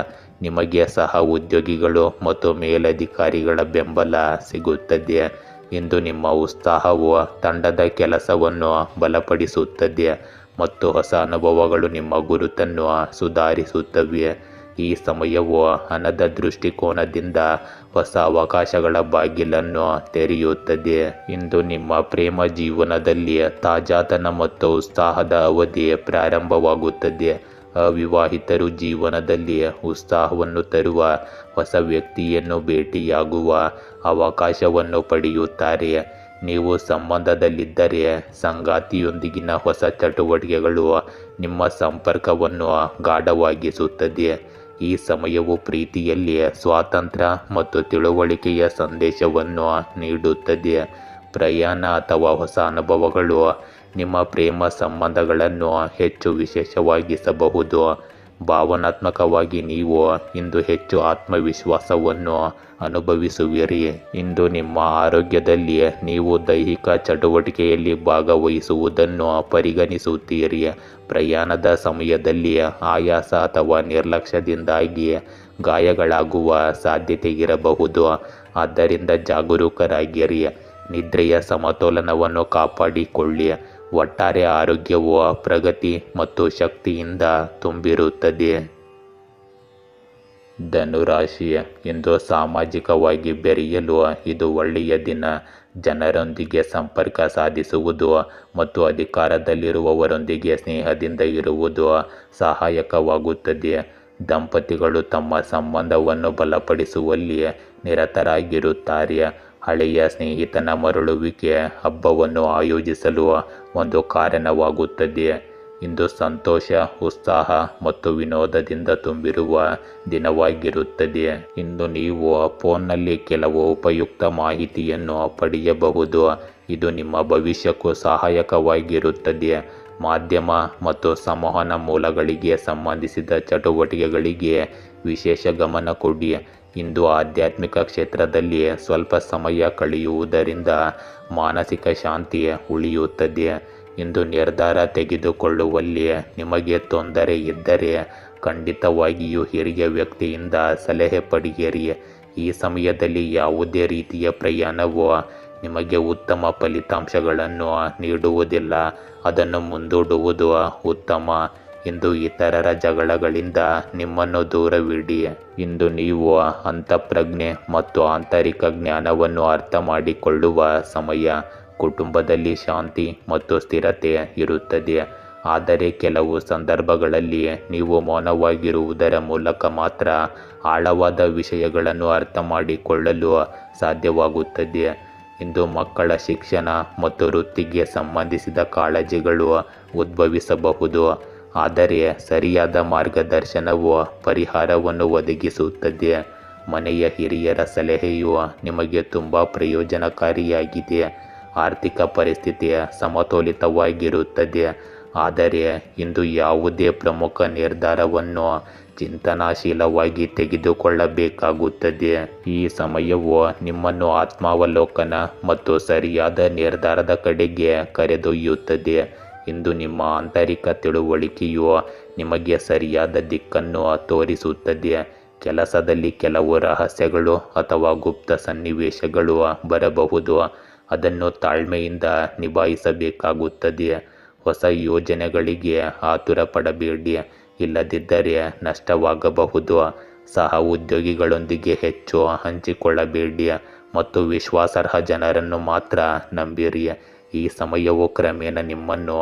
ನಿಮಗೆ ಸಹ ಉದ್ಯೋಗಿಗಳು ಮತ್ತು ಮೇಲಧಿಕಾರಿಗಳ ಬೆಂಬಲ ಸಿಗುತ್ತದೆ. ಇಂದು ನಿಮ್ಮ ಉತ್ಸಾಹವು ತಂಡದ ಕೆಲಸವನ್ನು ಬಲಪಡಿಸುತ್ತದೆ ಮತ್ತು ಹೊಸ ಅನುಭವಗಳು ನಿಮ್ಮ ಗುರುತನ್ನು ಸುಧಾರಿಸುತ್ತವೆ. ಈ ಸಮಯವು ಹಣದ ದೃಷ್ಟಿಕೋನದಿಂದ ಹೊಸ ಅವಕಾಶಗಳ ಬಾಗಿಲನ್ನು ತೆರೆಯುತ್ತದೆ. ಇಂದು ನಿಮ್ಮ ಪ್ರೇಮ ಜೀವನದಲ್ಲಿ ತಾಜಾತನ ಮತ್ತು ಉತ್ಸಾಹದ ಅವಧಿ ಪ್ರಾರಂಭವಾಗುತ್ತದೆ. ಅವಿವಾಹಿತರು ಜೀವನದಲ್ಲಿ ಉತ್ಸಾಹವನ್ನು ತರುವ ಹೊಸ ವ್ಯಕ್ತಿಯನ್ನು ಭೇಟಿಯಾಗುವ ಅವಕಾಶವನ್ನು ಪಡೆಯುತ್ತಾರೆ. ನೀವು ಸಂಬಂಧದಲ್ಲಿದ್ದರೆ ಸಂಗಾತಿಯೊಂದಿಗಿನ ಹೊಸ ಚಟುವಟಿಕೆಗಳು ನಿಮ್ಮ ಸಂಪರ್ಕವನ್ನು ಗಾಢವಾಗಿಸುತ್ತದೆ. ಈ ಸಮಯವು ಪ್ರೀತಿಯಲ್ಲಿ ಸ್ವಾತಂತ್ರ್ಯ ಮತ್ತು ತಿಳುವಳಿಕೆಯ ಸಂದೇಶವನ್ನು ನೀಡುತ್ತದೆ. ಪ್ರಯಾಣ ಅಥವಾ ಹೊಸ ಅನುಭವಗಳು ನಿಮ್ಮ ಪ್ರೇಮ ಸಂಬಂಧಗಳನ್ನು ಹೆಚ್ಚು ವಿಶೇಷವಾಗಿಸಬಹುದು. ಭಾವನಾತ್ಮಕವಾಗಿ ನೀವು ಇಂದು ಹೆಚ್ಚು ಆತ್ಮವಿಶ್ವಾಸವನ್ನು ಅನುಭವಿಸುವಿರಿ. ಇಂದು ನಿಮ್ಮ ಆರೋಗ್ಯದಲ್ಲಿ ನೀವು ದೈಹಿಕ ಚಟುವಟಿಕೆಯಲ್ಲಿ ಭಾಗವಹಿಸುವುದನ್ನು ಪರಿಗಣಿಸುತ್ತೀರಿ. ಪ್ರಯಾಣದ ಸಮಯದಲ್ಲಿ ಆಯಾಸ ಅಥವಾ ನಿರ್ಲಕ್ಷ್ಯದಿಂದಾಗಿ ಗಾಯಗಳಾಗುವ ಸಾಧ್ಯತೆ ಇರಬಹುದು. ಆದ್ದರಿಂದ ಜಾಗರೂಕರಾಗಿರಿ. ನಿದ್ರೆಯ ಸಮತೋಲನವನ್ನು ಕಾಪಾಡಿಕೊಳ್ಳಿ. ಒಟ್ಟಾರೆ ಆರೋಗ್ಯವು ಪ್ರಗತಿ ಮತ್ತು ಶಕ್ತಿಯಿಂದ ತುಂಬಿರುತ್ತದೆ. ಧನುರಾಶಿ, ಇಂದು ಸಾಮಾಜಿಕವಾಗಿ ಬೆರೆಯಲು ಇದು ಒಳ್ಳೆಯ ದಿನ. ಜನರೊಂದಿಗೆ ಸಂಪರ್ಕ ಸಾಧಿಸುವುದು ಮತ್ತು ಅಧಿಕಾರದಲ್ಲಿರುವವರೊಂದಿಗೆ ಸ್ನೇಹದಿಂದ ಇರುವುದು ಸಹಾಯಕವಾಗುತ್ತದೆ. ದಂಪತಿಗಳು ತಮ್ಮ ಸಂಬಂಧವನ್ನು ಬಲಪಡಿಸುವಲ್ಲಿ ನಿರತರಾಗಿರುತ್ತಾರೆ ಹಳೆಯ ಸ್ನೇಹಿತನ ಮರಳುವಿಕೆ ಹಬ್ಬವನ್ನು ಆಯೋಜಿಸಲು ಒಂದು ಕಾರಣವಾಗುತ್ತದೆ. ಇಂದು ಸಂತೋಷ, ಉತ್ಸಾಹ ಮತ್ತು ವಿನೋದದಿಂದ ತುಂಬಿರುವ ದಿನವಾಗಿರುತ್ತದೆ. ಇಂದು ನೀವು ಫೋನ್ನಲ್ಲಿ ಕೆಲವು ಉಪಯುಕ್ತ ಮಾಹಿತಿಯನ್ನು ಪಡೆಯಬಹುದು. ಇದು ನಿಮ್ಮ ಭವಿಷ್ಯಕ್ಕೂ ಸಹಾಯಕವಾಗಿರುತ್ತದೆ. ಮಾಧ್ಯಮ ಮತ್ತು ಸಂವಹನ ಮೂಲಗಳಿಗೆ ಸಂಬಂಧಿಸಿದ ಚಟುವಟಿಕೆಗಳಿಗೆ ವಿಶೇಷ ಗಮನ ಕೊಡಿ. ಇಂದು ಆಧ್ಯಾತ್ಮಿಕ ಕ್ಷೇತ್ರದಲ್ಲಿ ಸ್ವಲ್ಪ ಸಮಯ ಕಳೆಯುವುದರಿಂದ ಮಾನಸಿಕ ಶಾಂತಿ ಉಳಿಯುತ್ತದೆ. ಇಂದು ನಿರ್ಧಾರ ತೆಗೆದುಕೊಳ್ಳುವಲ್ಲಿ ನಿಮಗೆ ತೊಂದರೆ ಇದ್ದರೆ ಖಂಡಿತವಾಗಿಯೂ ಹಿರಿಯ ವ್ಯಕ್ತಿಯಿಂದ ಸಲಹೆ ಪಡೆಯಿರಿ. ಈ ಸಮಯದಲ್ಲಿ ಯಾವುದೇ ರೀತಿಯ ಪ್ರಯಾಣವು ನಿಮಗೆ ಉತ್ತಮ ಫಲಿತಾಂಶಗಳನ್ನು ನೀಡುವುದಿಲ್ಲ. ಅದನ್ನು ಮುಂದೂಡುವುದು ಉತ್ತಮ. ಇಂದು ಇತರರ ಜಗಳಗಳಿಂದ ನಿಮ್ಮನ್ನು ದೂರವಿಡಿ. ಇಂದು ನೀವು ಅಂತಃಪ್ರಜ್ಞೆ ಮತ್ತು ಆಂತರಿಕ ಜ್ಞಾನವನ್ನು ಅರ್ಥ ಮಾಡಿಕೊಳ್ಳುವ ಸಮಯ. ಕುಟುಂಬದಲ್ಲಿ ಶಾಂತಿ ಮತ್ತು ಸ್ಥಿರತೆ ಇರುತ್ತದೆ. ಆದರೆ ಕೆಲವು ಸಂದರ್ಭಗಳಲ್ಲಿ ನೀವು ಮೌನವಾಗಿರುವುದರ ಮೂಲಕ ಮಾತ್ರ ಆಳವಾದ ವಿಷಯಗಳನ್ನು ಅರ್ಥ ಮಾಡಿಕೊಳ್ಳಲು ಸಾಧ್ಯವಾಗುತ್ತದೆ. ಇಂದು ಮಕ್ಕಳ ಶಿಕ್ಷಣ ಮತ್ತು ವೃತ್ತಿಗೆ ಸಂಬಂಧಿಸಿದ ಕಾಳಜಿಗಳು ಉದ್ಭವಿಸಬಹುದು. ಆದರೆ ಸರಿಯಾದ ಮಾರ್ಗದರ್ಶನವು ಪರಿಹಾರವನ್ನು ಒದಗಿಸುತ್ತದೆ. ಮನೆಯ ಹಿರಿಯರ ಸಲಹೆಯು ನಿಮಗೆ ತುಂಬ ಪ್ರಯೋಜನಕಾರಿಯಾಗಿದೆ. ಆರ್ಥಿಕ ಪರಿಸ್ಥಿತಿ ಸಮತೋಲಿತವಾಗಿರುತ್ತದೆ. ಆದರೆ ಇಂದು ಯಾವುದೇ ಪ್ರಮುಖ ನಿರ್ಧಾರವನ್ನು ಚಿಂತನಾಶೀಲವಾಗಿ ತೆಗೆದುಕೊಳ್ಳಬೇಕಾಗುತ್ತದೆ. ಈ ಸಮಯವು ನಿಮ್ಮನ್ನು ಆತ್ಮಾವಲೋಕನ ಮತ್ತು ಸರಿಯಾದ ನಿರ್ಧಾರದ ಕಡೆಗೆ ಕರೆದೊಯ್ಯುತ್ತದೆ. ಇಂದು ನಿಮ್ಮ ಆಂತರಿಕ ತಿಳುವಳಿಕೆಯು ನಿಮಗೆ ಸರಿಯಾದ ದಿಕ್ಕನ್ನು ತೋರಿಸುತ್ತದೆ. ಕೆಲಸದಲ್ಲಿ ಕೆಲವು ರಹಸ್ಯಗಳು ಅಥವಾ ಗುಪ್ತ ಸನ್ನಿವೇಶಗಳು ಬರಬಹುದು. ಅದನ್ನು ತಾಳ್ಮೆಯಿಂದ ನಿಭಾಯಿಸಬೇಕಾಗುತ್ತದೆ. ಹೊಸ ಯೋಜನೆಗಳಿಗೆ ಆತುರ ಪಡಬೇಡಿ, ಇಲ್ಲದಿದ್ದರೆ ನಷ್ಟವಾಗಬಹುದು. ಸಹ ಉದ್ಯೋಗಿಗಳೊಂದಿಗೆ ಹೆಚ್ಚು ಹಂಚಿಕೊಳ್ಳಬೇಡಿ ಮತ್ತು ವಿಶ್ವಾಸಾರ್ಹ ಜನರನ್ನು ಮಾತ್ರ ನಂಬಿರಿ. ಈ ಸಮಯವು ಕ್ರಮೇಣ ನಿಮ್ಮನ್ನು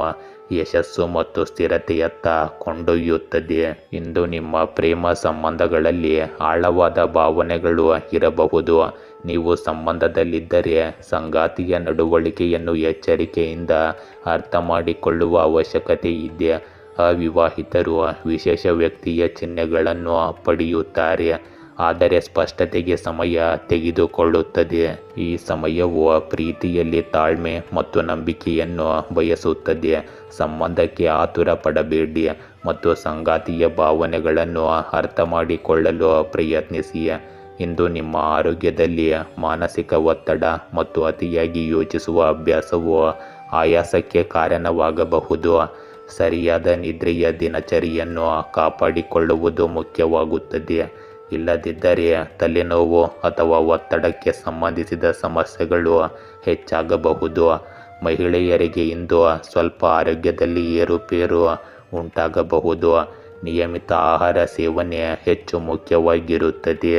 ಯಶಸ್ಸು ಮತ್ತು ಸ್ಥಿರತೆಯತ್ತ ಕೊಂಡೊಯ್ಯುತ್ತದೆ. ಇಂದು ನಿಮ್ಮ ಪ್ರೇಮ ಸಂಬಂಧಗಳಲ್ಲಿ ಆಳವಾದ ಭಾವನೆಗಳು ಇರಬಹುದು. ನೀವು ಸಂಬಂಧದಲ್ಲಿದ್ದರೆ ಸಂಗಾತಿಯ ನಡವಳಿಕೆಯನ್ನು ಎಚ್ಚರಿಕೆಯಿಂದ ಅರ್ಥ ಮಾಡಿಕೊಳ್ಳುವ ಅವಶ್ಯಕತೆ ಇದೆ. ಅವಿವಾಹಿತರು ವಿಶೇಷ ವ್ಯಕ್ತಿಯ ಚಿಹ್ನೆಗಳನ್ನು ಪಡೆಯುತ್ತಾರೆ, ಆದರೆ ಸ್ಪಷ್ಟತೆಗೆ ಸಮಯ ತೆಗೆದುಕೊಳ್ಳುತ್ತದೆ. ಈ ಸಮಯವು ಪ್ರೀತಿಯಲ್ಲಿ ತಾಳ್ಮೆ ಮತ್ತು ನಂಬಿಕೆಯನ್ನು ಬಯಸುತ್ತದೆ. ಸಂಬಂಧಕ್ಕೆ ಆತುರ ಪಡಬೇಡಿ ಮತ್ತು ಸಂಗಾತಿಯ ಭಾವನೆಗಳನ್ನು ಅರ್ಥ ಮಾಡಿಕೊಳ್ಳಲು ಪ್ರಯತ್ನಿಸಿ. ಇಂದು ನಿಮ್ಮ ಆರೋಗ್ಯದಲ್ಲಿ ಮಾನಸಿಕ ಒತ್ತಡ ಮತ್ತು ಅತಿಯಾಗಿ ಯೋಚಿಸುವ ಅಭ್ಯಾಸವು ಆಯಾಸಕ್ಕೆ ಕಾರಣವಾಗಬಹುದು. ಸರಿಯಾದ ನಿದ್ರೆಯ ದಿನಚರಿಯನ್ನು ಕಾಪಾಡಿಕೊಳ್ಳುವುದು ಮುಖ್ಯವಾಗುತ್ತದೆ. ಇಲ್ಲದಿದ್ದರೆ ತಲೆನೋವು ಅಥವಾ ಒತ್ತಡಕ್ಕೆ ಸಂಬಂಧಿಸಿದ ಸಮಸ್ಯೆಗಳು ಹೆಚ್ಚಾಗಬಹುದು. ಮಹಿಳೆಯರಿಗೆ ಇಂದು ಸ್ವಲ್ಪ ಆರೋಗ್ಯದಲ್ಲಿ ಏರುಪೇರು ಉಂಟಾಗಬಹುದು. ನಿಯಮಿತ ಆಹಾರ ಸೇವನೆ ಹೆಚ್ಚು ಮುಖ್ಯವಾಗಿರುತ್ತದೆ.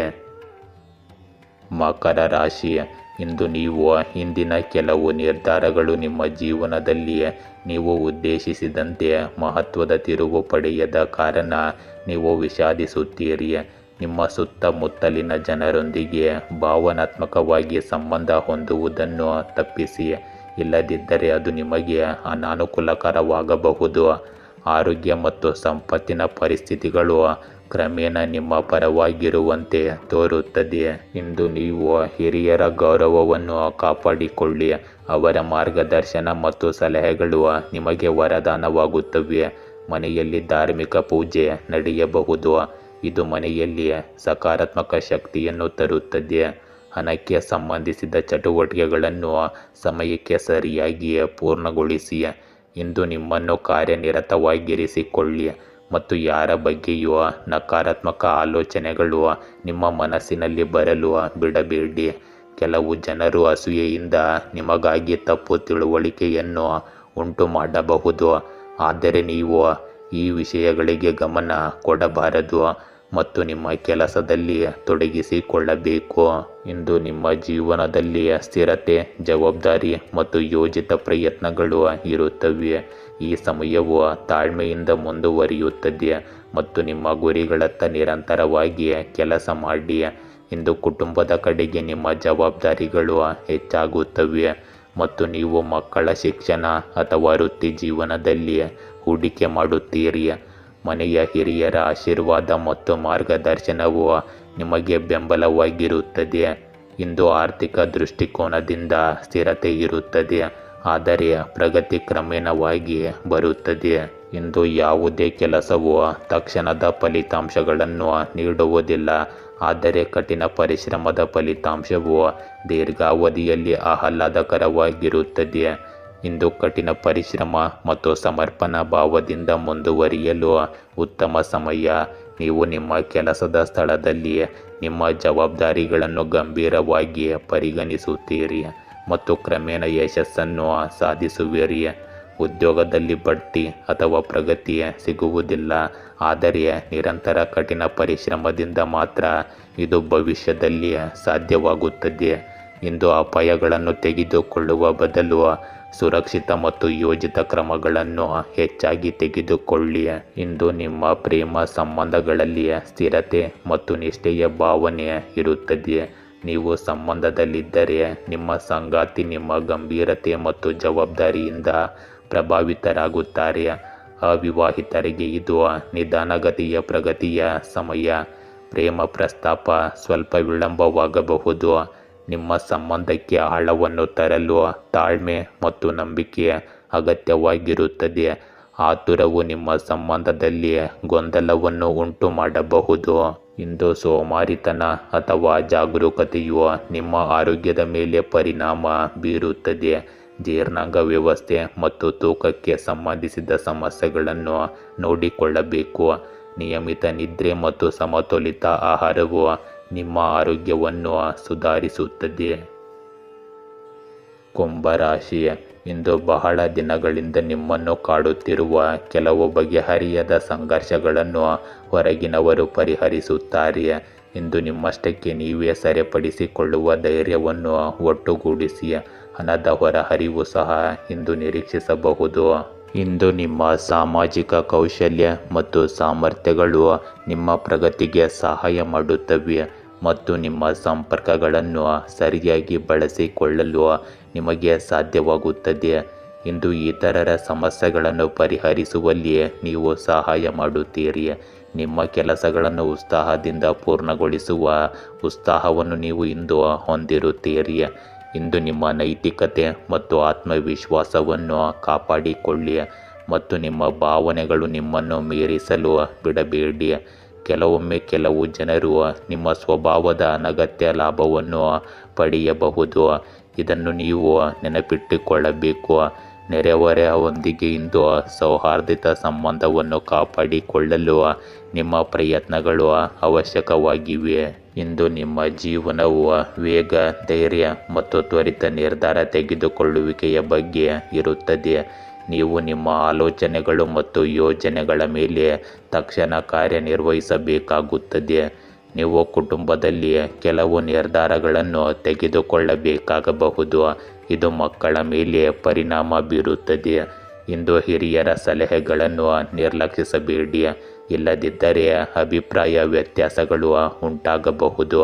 ಮಕರ ರಾಶಿ. ಇಂದು ನೀವು ಹಿಂದಿನ ಕೆಲವು ನಿರ್ಧಾರಗಳು ನಿಮ್ಮ ಜೀವನದಲ್ಲಿ ನೀವು ಉದ್ದೇಶಿಸಿದಂತೆ ಮಹತ್ವದ ತಿರುವು ಪಡೆಯದ ಕಾರಣ ನೀವು ವಿಷಾದಿಸುತ್ತೀರಿ. ನಿಮ್ಮ ಸುತ್ತಮುತ್ತಲಿನ ಜನರೊಂದಿಗೆ ಭಾವನಾತ್ಮಕವಾಗಿ ಸಂಬಂಧ ಹೊಂದುವುದನ್ನು ತಪ್ಪಿಸಿ, ಇಲ್ಲದಿದ್ದರೆ ಅದು ನಿಮಗೆ ಅನಾನುಕೂಲಕರವಾಗಬಹುದು. ಆರೋಗ್ಯ ಮತ್ತು ಸಂಪತ್ತಿನ ಪರಿಸ್ಥಿತಿಗಳು ಕ್ರಮೇಣ ನಿಮ್ಮ ಪರವಾಗಿರುವಂತೆ ತೋರುತ್ತದೆ. ಇಂದು ನೀವು ಹಿರಿಯರ ಗೌರವವನ್ನು ಕಾಪಾಡಿಕೊಳ್ಳಿ. ಅವರ ಮಾರ್ಗದರ್ಶನ ಮತ್ತು ಸಲಹೆಗಳು ನಿಮಗೆ ವರದಾನವಾಗುತ್ತವೆ. ಮನೆಯಲ್ಲಿ ಧಾರ್ಮಿಕ ಪೂಜೆ ನಡೆಯಬಹುದು. ಇದು ಮನೆಯಲ್ಲಿ ಸಕಾರಾತ್ಮಕ ಶಕ್ತಿಯನ್ನು ತರುತ್ತದೆ. ಹಣಕ್ಕೆ ಸಂಬಂಧಿಸಿದ ಚಟುವಟಿಕೆಗಳನ್ನು ಸಮಯಕ್ಕೆ ಸರಿಯಾಗಿ ಪೂರ್ಣಗೊಳಿಸಿ. ಇಂದು ನಿಮ್ಮನ್ನು ಕಾರ್ಯನಿರತವಾಗಿರಿಸಿಕೊಳ್ಳಿ ಮತ್ತು ಯಾರ ಬಗ್ಗೆಯೂ ನಕಾರಾತ್ಮಕ ಆಲೋಚನೆಗಳು ನಿಮ್ಮ ಮನಸ್ಸಿನಲ್ಲಿ ಬರಲು ಬಿಡಬೇಡಿ. ಕೆಲವು ಜನರು ಅಸೂಯೆಯಿಂದ ನಿಮಗಾಗಿ ತಪ್ಪು ತಿಳುವಳಿಕೆಯನ್ನು ಉಂಟು ಮಾಡಬಹುದು, ಆದರೆ ನೀವು ಈ ವಿಷಯಗಳಿಗೆ ಗಮನ ಕೊಡಬಾರದು ಮತ್ತು ನಿಮ್ಮ ಕೆಲಸದಲ್ಲಿ ತೊಡಗಿಸಿಕೊಳ್ಳಬೇಕು. ಇಂದು ನಿಮ್ಮ ಜೀವನದಲ್ಲಿ ಸ್ಥಿರತೆ, ಜವಾಬ್ದಾರಿ ಮತ್ತು ಯೋಜಿತ ಪ್ರಯತ್ನಗಳು ಇರುತ್ತವೆ. ಈ ಸಮಯವು ತಾಳ್ಮೆಯಿಂದ ಮುಂದುವರಿಯುತ್ತದೆ ಮತ್ತು ನಿಮ್ಮ ಗುರಿಗಳತ್ತ ನಿರಂತರವಾಗಿ ಕೆಲಸ ಮಾಡಿ. ಇಂದು ಕುಟುಂಬದ ಕಡೆಗೆ ನಿಮ್ಮ ಜವಾಬ್ದಾರಿಗಳು ಹೆಚ್ಚಾಗುತ್ತವೆ ಮತ್ತು ನೀವು ಮಕ್ಕಳ ಶಿಕ್ಷಣ ಅಥವಾ ವೃತ್ತಿ ಜೀವನದಲ್ಲಿ ಹೂಡಿಕೆ ಮಾಡುತ್ತೀರಿ. ಮನೆಯ ಹಿರಿಯರ ಆಶೀರ್ವಾದ ಮತ್ತು ಮಾರ್ಗದರ್ಶನವು ನಿಮಗೆ ಬೆಂಬಲವಾಗಿರುತ್ತದೆ. ಇಂದು ಆರ್ಥಿಕ ದೃಷ್ಟಿಕೋನದಿಂದ ಸ್ಥಿರತೆ ಇರುತ್ತದೆ, ಆದರೆ ಪ್ರಗತಿ ಕ್ರಮೇಣವಾಗಿ ಬರುತ್ತದೆ. ಇಂದು ಯಾವುದೇ ಕೆಲಸವು ತಕ್ಷಣದ ಫಲಿತಾಂಶಗಳನ್ನು ನೀಡುವುದಿಲ್ಲ, ಆದರೆ ಕಠಿಣ ಪರಿಶ್ರಮದ ಫಲಿತಾಂಶವು ದೀರ್ಘಾವಧಿಯಲ್ಲಿ ಆಹ್ಲಾದಕರವಾಗಿರುತ್ತದೆ. ಇಂದು ಕಠಿಣ ಪರಿಶ್ರಮ ಮತ್ತು ಸಮರ್ಪಣಾ ಭಾವದಿಂದ ಮುಂದುವರಿಯಲು ಉತ್ತಮ ಸಮಯ. ನೀವು ನಿಮ್ಮ ಕೆಲಸದ ಸ್ಥಳದಲ್ಲಿ ನಿಮ್ಮ ಜವಾಬ್ದಾರಿಗಳನ್ನು ಗಂಭೀರವಾಗಿ ಪರಿಗಣಿಸುತ್ತೀರಿ ಮತ್ತು ಕ್ರಮೇಣ ಯಶಸ್ಸನ್ನು ಸಾಧಿಸುವಿರಿ. ಉದ್ಯೋಗದಲ್ಲಿ ಬಡ್ತಿ ಅಥವಾ ಪ್ರಗತಿ ಸಿಗುವುದಿಲ್ಲ, ಆದರೆ ನಿರಂತರ ಕಠಿಣ ಪರಿಶ್ರಮದಿಂದ ಮಾತ್ರ ಇದು ಭವಿಷ್ಯದಲ್ಲಿ ಸಾಧ್ಯವಾಗುತ್ತದೆ. ಇಂದು ಅಪಾಯಗಳನ್ನು ತೆಗೆದುಕೊಳ್ಳುವ ಬದಲು ಸುರಕ್ಷಿತ ಮತ್ತು ಯೋಜಿತ ಕ್ರಮಗಳನ್ನು ಹೆಚ್ಚಾಗಿ ತೆಗೆದುಕೊಳ್ಳಿ. ಇಂದು ನಿಮ್ಮ ಪ್ರೇಮ ಸಂಬಂಧಗಳಲ್ಲಿ ಸ್ಥಿರತೆ ಮತ್ತು ನಿಷ್ಠೆಯ ಭಾವನೆ ಇರುತ್ತದೆ. ನೀವು ಸಂಬಂಧದಲ್ಲಿದ್ದರೆ ನಿಮ್ಮ ಸಂಗಾತಿ ನಿಮ್ಮ ಗಂಭೀರತೆ ಮತ್ತು ಜವಾಬ್ದಾರಿಯಿಂದ ಪ್ರಭಾವಿತರಾಗುತ್ತಾರೆ. ಅವಿವಾಹಿತರಿಗೆ ಇದು ನಿಧಾನಗತಿಯ ಪ್ರಗತಿಯ ಸಮಯ. ಪ್ರೇಮ ಪ್ರಸ್ತಾಪ ಸ್ವಲ್ಪ ವಿಳಂಬವಾಗಬಹುದು. ನಿಮ್ಮ ಸಂಬಂಧಕ್ಕೆ ಆಳವನ್ನು ತರಲು ತಾಳ್ಮೆ ಮತ್ತು ನಂಬಿಕೆ ಅಗತ್ಯವಾಗಿರುತ್ತದೆ. ಆತುರವು ನಿಮ್ಮ ಸಂಬಂಧದಲ್ಲಿ ಗೊಂದಲವನ್ನು ಉಂಟು ಮಾಡಬಹುದು. ಇಂದು ಸೋಮಾರಿತನ ಅಥವಾ ಜಾಗರೂಕತೆಯು ನಿಮ್ಮ ಆರೋಗ್ಯದ ಮೇಲೆ ಪರಿಣಾಮ ಬೀರುತ್ತದೆ. ಜೀರ್ಣಾಂಗ ವ್ಯವಸ್ಥೆ ಮತ್ತು ತೂಕಕ್ಕೆ ಸಂಬಂಧಿಸಿದ ಸಮಸ್ಯೆಗಳನ್ನು ನೋಡಿಕೊಳ್ಳಬೇಕು. ನಿಯಮಿತ ನಿದ್ರೆ ಮತ್ತು ಸಮತೋಲಿತ ಆಹಾರವು ನಿಮ್ಮ ಆರೋಗ್ಯವನ್ನು ಸುಧಾರಿಸುತ್ತದೆ. ಕುಂಭರಾಶಿ, ಇಂದು ಬಹಳ ದಿನಗಳಿಂದ ನಿಮ್ಮನ್ನು ಕಾಡುತ್ತಿರುವ ಕೆಲವು ಬಗೆಹರಿಯದ ಸಂಘರ್ಷಗಳನ್ನು ಹೊರಗಿನವರು ಪರಿಹರಿಸುತ್ತಾರೆ. ಇಂದು ನಿಮ್ಮಷ್ಟಕ್ಕೆ ನೀವೇ ಸರಿಪಡಿಸಿಕೊಳ್ಳುವ ಧೈರ್ಯವನ್ನು ಒಟ್ಟುಗೂಡಿಸಿ. ಹಣದ ಹೊರಹರಿವು ಸಹ ಇಂದು ನಿರೀಕ್ಷಿಸಬಹುದು. ಇಂದು ನಿಮ್ಮ ಸಾಮಾಜಿಕ ಕೌಶಲ್ಯ ಮತ್ತು ಸಾಮರ್ಥ್ಯಗಳು ನಿಮ್ಮ ಪ್ರಗತಿಗೆ ಸಹಾಯ ಮಾಡುತ್ತವೆ ಮತ್ತು ನಿಮ್ಮ ಸಂಪರ್ಕಗಳನ್ನು ಸರಿಯಾಗಿ ಬಳಸಿಕೊಳ್ಳಲು ನಿಮಗೆ ಸಾಧ್ಯವಾಗುತ್ತದೆ. ಇಂದು ಇತರರ ಸಮಸ್ಯೆಗಳನ್ನು ಪರಿಹರಿಸುವಲ್ಲಿ ನೀವು ಸಹಾಯ ಮಾಡುತ್ತೀರಿ. ನಿಮ್ಮ ಕೆಲಸಗಳನ್ನು ಉತ್ಸಾಹದಿಂದ ಪೂರ್ಣಗೊಳಿಸುವ ಉತ್ಸಾಹವನ್ನು ನೀವು ಇಂದು ಹೊಂದಿರುತ್ತೀರಿ. ಇಂದು ನಿಮ್ಮ ನೈತಿಕತೆ ಮತ್ತು ಆತ್ಮವಿಶ್ವಾಸವನ್ನು ಕಾಪಾಡಿಕೊಳ್ಳಿ ಮತ್ತು ನಿಮ್ಮ ಭಾವನೆಗಳು ನಿಮ್ಮನ್ನು ಮೀರಿಸಲು ಬಿಡಬೇಡಿ. ಕೆಲವೊಮ್ಮೆ ಕೆಲವು ಜನರು ನಿಮ್ಮ ಸ್ವಭಾವದ ಅನಗತ್ಯ ಲಾಭವನ್ನು ಪಡೆಯಬಹುದು. ಇದನ್ನು ನೀವು ನೆನಪಿಟ್ಟುಕೊಳ್ಳಬೇಕು. ನೆರೆಹೊರೆಯವರೊಂದಿಗೆ ಇಂದು ಸೌಹಾರ್ದಯುತ ಸಂಬಂಧವನ್ನು ಕಾಪಾಡಿಕೊಳ್ಳಲು ನಿಮ್ಮ ಪ್ರಯತ್ನಗಳು ಅವಶ್ಯಕವಾಗಿವೆ. ಇಂದು ನಿಮ್ಮ ಜೀವನವು ವೇಗ, ಧೈರ್ಯ ಮತ್ತು ತ್ವರಿತ ನಿರ್ಧಾರ ತೆಗೆದುಕೊಳ್ಳುವಿಕೆಯ ಬಗ್ಗೆ ಇರುತ್ತದೆ. ನೀವು ನಿಮ್ಮ ಆಲೋಚನೆಗಳು ಮತ್ತು ಯೋಜನೆಗಳ ಮೇಲೆ ತಕ್ಷಣ ಕಾರ್ಯನಿರ್ವಹಿಸಬೇಕಾಗುತ್ತದೆ. ನೀವು ಕುಟುಂಬದಲ್ಲಿ ಕೆಲವು ನಿರ್ಧಾರಗಳನ್ನು ತೆಗೆದುಕೊಳ್ಳಬೇಕಾಗಬಹುದು. ಇದು ಮಕ್ಕಳ ಮೇಲೆ ಪರಿಣಾಮ ಬೀರುತ್ತದೆ. ಇಂದು ಹಿರಿಯರ ಸಲಹೆಗಳನ್ನು ನಿರ್ಲಕ್ಷಿಸಬೇಡಿ, ಇಲ್ಲದಿದ್ದರೆ ಅಭಿಪ್ರಾಯ ವ್ಯತ್ಯಾಸಗಳು ಉಂಟಾಗಬಹುದು.